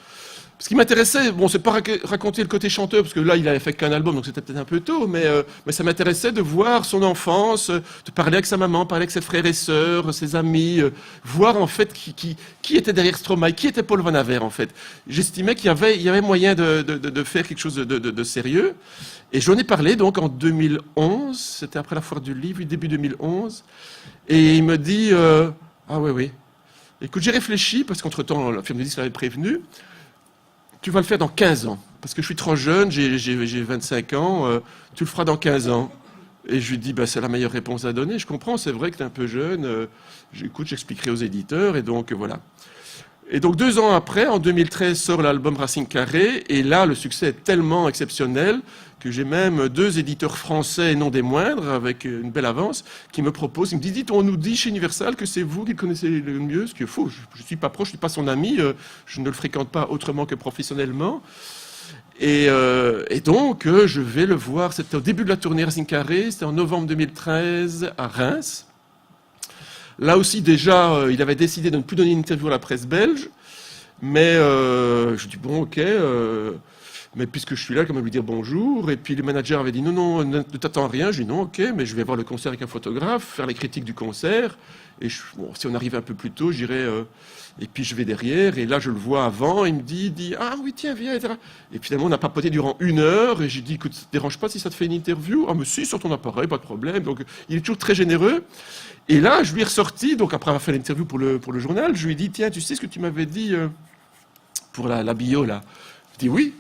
Ce qui m'intéressait, bon, c'est pas raconter le côté chanteur, parce que là, il avait fait qu'un album, donc c'était peut-être un peu tôt, mais ça m'intéressait de voir son enfance, de parler avec sa maman, parler avec ses frères et sœurs, ses amis, voir en fait qui était derrière Stromae, qui était Paul Van Haver, en fait. J'estimais qu'il y avait moyen de faire quelque chose de sérieux, et j'en ai parlé donc en 2011, c'était après la foire du livre, début 2011, et il me dit, ah oui, écoute, j'ai réfléchi, parce qu'entre-temps, la firme de disques l'avait prévenu, tu vas le faire dans 15 ans, parce que je suis trop jeune, j'ai 25 ans, tu le feras dans 15 ans. Et je lui dis, c'est la meilleure réponse à donner, je comprends, c'est vrai que tu es un peu jeune, j'expliquerai aux éditeurs, et donc voilà. Et donc 2 ans après, en 2013, sort l'album Racine Carrée, et là, le succès est tellement exceptionnel que j'ai même 2 éditeurs français, et non des moindres, avec une belle avance, qui me proposent, ils me disent, on nous dit chez Universal que c'est vous qui le connaissez le mieux, ce qui est faux, je ne suis pas proche, je ne suis pas son ami, je ne le fréquente pas autrement que professionnellement. Et donc, je vais le voir, c'était au début de la tournée Racine Carrée, c'était en novembre 2013 à Reims. Là aussi, déjà, il avait décidé de ne plus donner une interview à la presse belge, mais je dis, bon, ok, mais puisque je suis là, quand même lui dire bonjour. Et puis le manager avait dit, non, ne t'attends à rien. Je dis, non, ok, mais je vais voir le concert avec un photographe, faire les critiques du concert, et si on arrive un peu plus tôt, j'irai... Et puis je vais derrière, et là je le vois avant, il me dit ah oui, tiens, viens, etc. Et finalement on a papoté durant 1 heure, et j'ai dit, écoute, ça te dérange pas si ça te fait une interview? Ah mais si, sur ton appareil, pas de problème. Donc il est toujours très généreux. Et là je lui ai ressorti, donc après avoir fait l'interview pour le journal, je lui ai dit, tiens, tu sais ce que tu m'avais dit pour la bio là? Il dit, oui.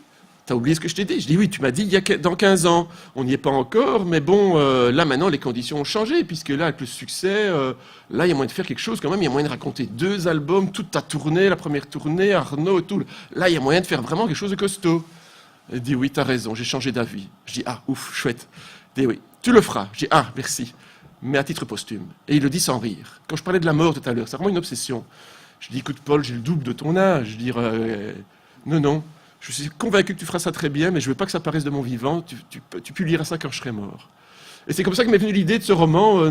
T'as oublié ce que je t'ai dit? Je dis oui, tu m'as dit dans 15 ans. On n'y est pas encore, mais bon, là maintenant les conditions ont changé, puisque là avec le succès, là il y a moyen de faire quelque chose quand même, il y a moyen de raconter 2 albums, toute ta tournée, la première tournée, Arnaud et tout. Là il y a moyen de faire vraiment quelque chose de costaud. Il dit oui, t'as raison, j'ai changé d'avis. Je dis ah, ouf, chouette. Il dit oui, tu le feras. Je dis ah, merci, mais à titre posthume. Et il le dit sans rire. Quand je parlais de la mort tout à l'heure, c'est vraiment une obsession. Je dis écoute Paul, j'ai le double de ton âge. Je dis non. Je suis convaincu que tu feras ça très bien, mais je ne veux pas que ça paraisse de mon vivant. Tu publieras ça quand je serai mort. Et c'est comme ça que m'est venue l'idée de ce roman,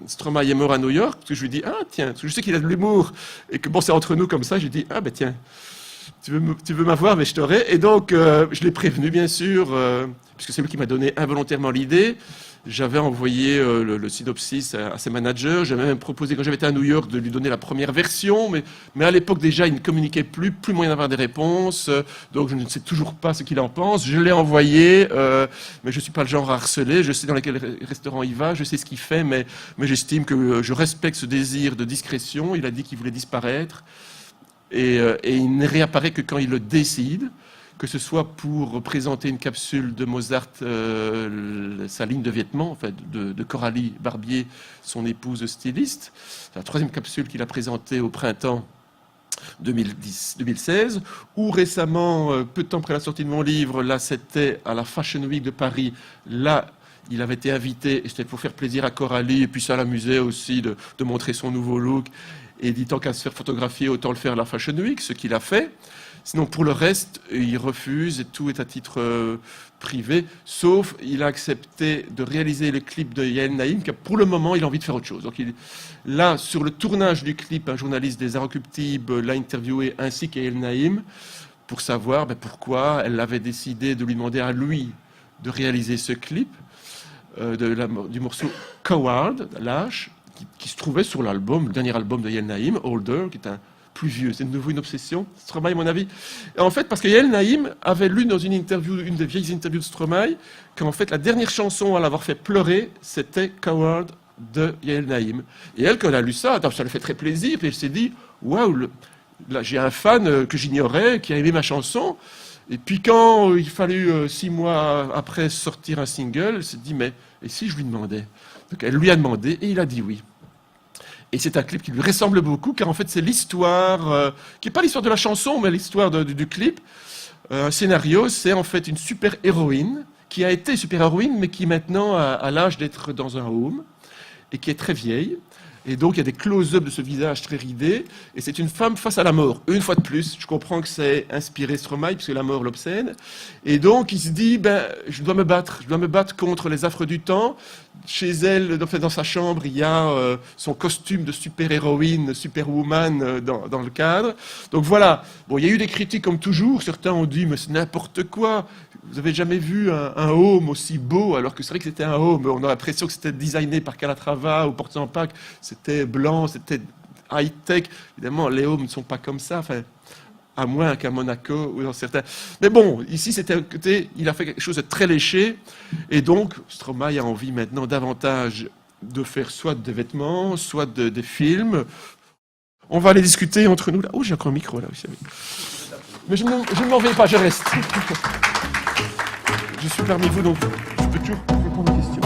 Stromae est mort à New York, parce que je lui dis, ah tiens, parce que je sais qu'il a de l'humour, et que bon, c'est entre nous comme ça, j'ai dit, ah ben tiens, tu veux m'avoir, mais je t'aurai. Et donc, je l'ai prévenu, bien sûr, puisque c'est lui qui m'a donné involontairement l'idée. J'avais envoyé le synopsis à ses managers. J'avais même proposé, quand j'avais été à New York, de lui donner la première version. Mais à l'époque, déjà, il ne communiquait plus moyen d'avoir des réponses. Donc, je ne sais toujours pas ce qu'il en pense. Je l'ai envoyé, mais je ne suis pas le genre à harceler. Je sais dans quel restaurant il va, je sais ce qu'il fait, mais j'estime que je respecte ce désir de discrétion. Il a dit qu'il voulait disparaître. Et il ne réapparaît que quand il le décide, que ce soit pour présenter une capsule de Mozart, sa ligne de vêtements, en fait, de Coralie Barbier, son épouse styliste. C'est la 3e capsule qu'il a présentée au printemps 2016, ou récemment, peu de temps après la sortie de mon livre, là c'était à la Fashion Week de Paris, là il avait été invité, et c'était pour faire plaisir à Coralie, et puis ça l'amusait aussi de montrer son nouveau look, et dit tant qu'à se faire photographier, autant le faire à la Fashion Week, ce qu'il a fait. Sinon, pour le reste, il refuse et tout est à titre privé, sauf il a accepté de réaliser le clip de Yael Naïm, car pour le moment, il a envie de faire autre chose. Donc là, sur le tournage du clip, un journaliste des Inrecuptibles l'a interviewé ainsi qu'Yael Naïm pour savoir pourquoi elle avait décidé de lui demander à lui de réaliser ce clip du morceau Coward, Lâche, qui se trouvait sur l'album, le dernier album de Yael Naïm, Older, qui est un plus vieux. C'est de nouveau une obsession, Stromae, à mon avis. Et en fait, parce que Yael Naïm avait lu dans une interview, une des vieilles interviews de Stromae, qu'en fait, la dernière chanson à l'avoir fait pleurer, c'était Coward de Yael Naïm. Et elle, quand elle a lu ça, ça lui fait très plaisir, et elle s'est dit, waouh, là, j'ai un fan que j'ignorais, qui a aimé ma chanson. Et puis quand il fallut 6 mois après sortir un single, elle s'est dit, mais et si je lui demandais? Donc elle lui a demandé, et il a dit oui. Et c'est un clip qui lui ressemble beaucoup, car en fait c'est l'histoire, qui n'est pas l'histoire de la chanson, mais l'histoire du clip. Un scénario, c'est en fait une super-héroïne, qui a été super-héroïne, mais qui maintenant a l'âge d'être dans un home, et qui est très vieille. Et donc il y a des close-up de ce visage très ridé, et c'est une femme face à la mort. Une fois de plus, je comprends que c'est inspiré Stromae, puisque la mort l'obsède. Et donc il se dit, je dois me battre contre les affres du temps. Chez elle, dans sa chambre, il y a son costume de super-héroïne, superwoman dans le cadre. Donc voilà, bon, il y a eu des critiques comme toujours, certains ont dit, mais c'est n'importe quoi. Vous avez jamais vu un home aussi beau, alors que c'est vrai que c'était un home. On a l'impression que c'était designé par Calatrava ou Porte-en-Pack. C'était blanc, c'était high-tech. Évidemment, les homes ne sont pas comme ça, enfin, à moins qu'à Monaco ou dans certains. Mais bon, ici, c'était un côté, il a fait quelque chose de très léché. Et donc, Stromae a envie maintenant davantage de faire soit des vêtements, soit des films. On va aller discuter entre nous là. Oh, j'ai encore un micro là, vous savez. Mais je ne m'en vais pas, je reste. Je suis parmi vous, donc je peux toujours répondre aux questions.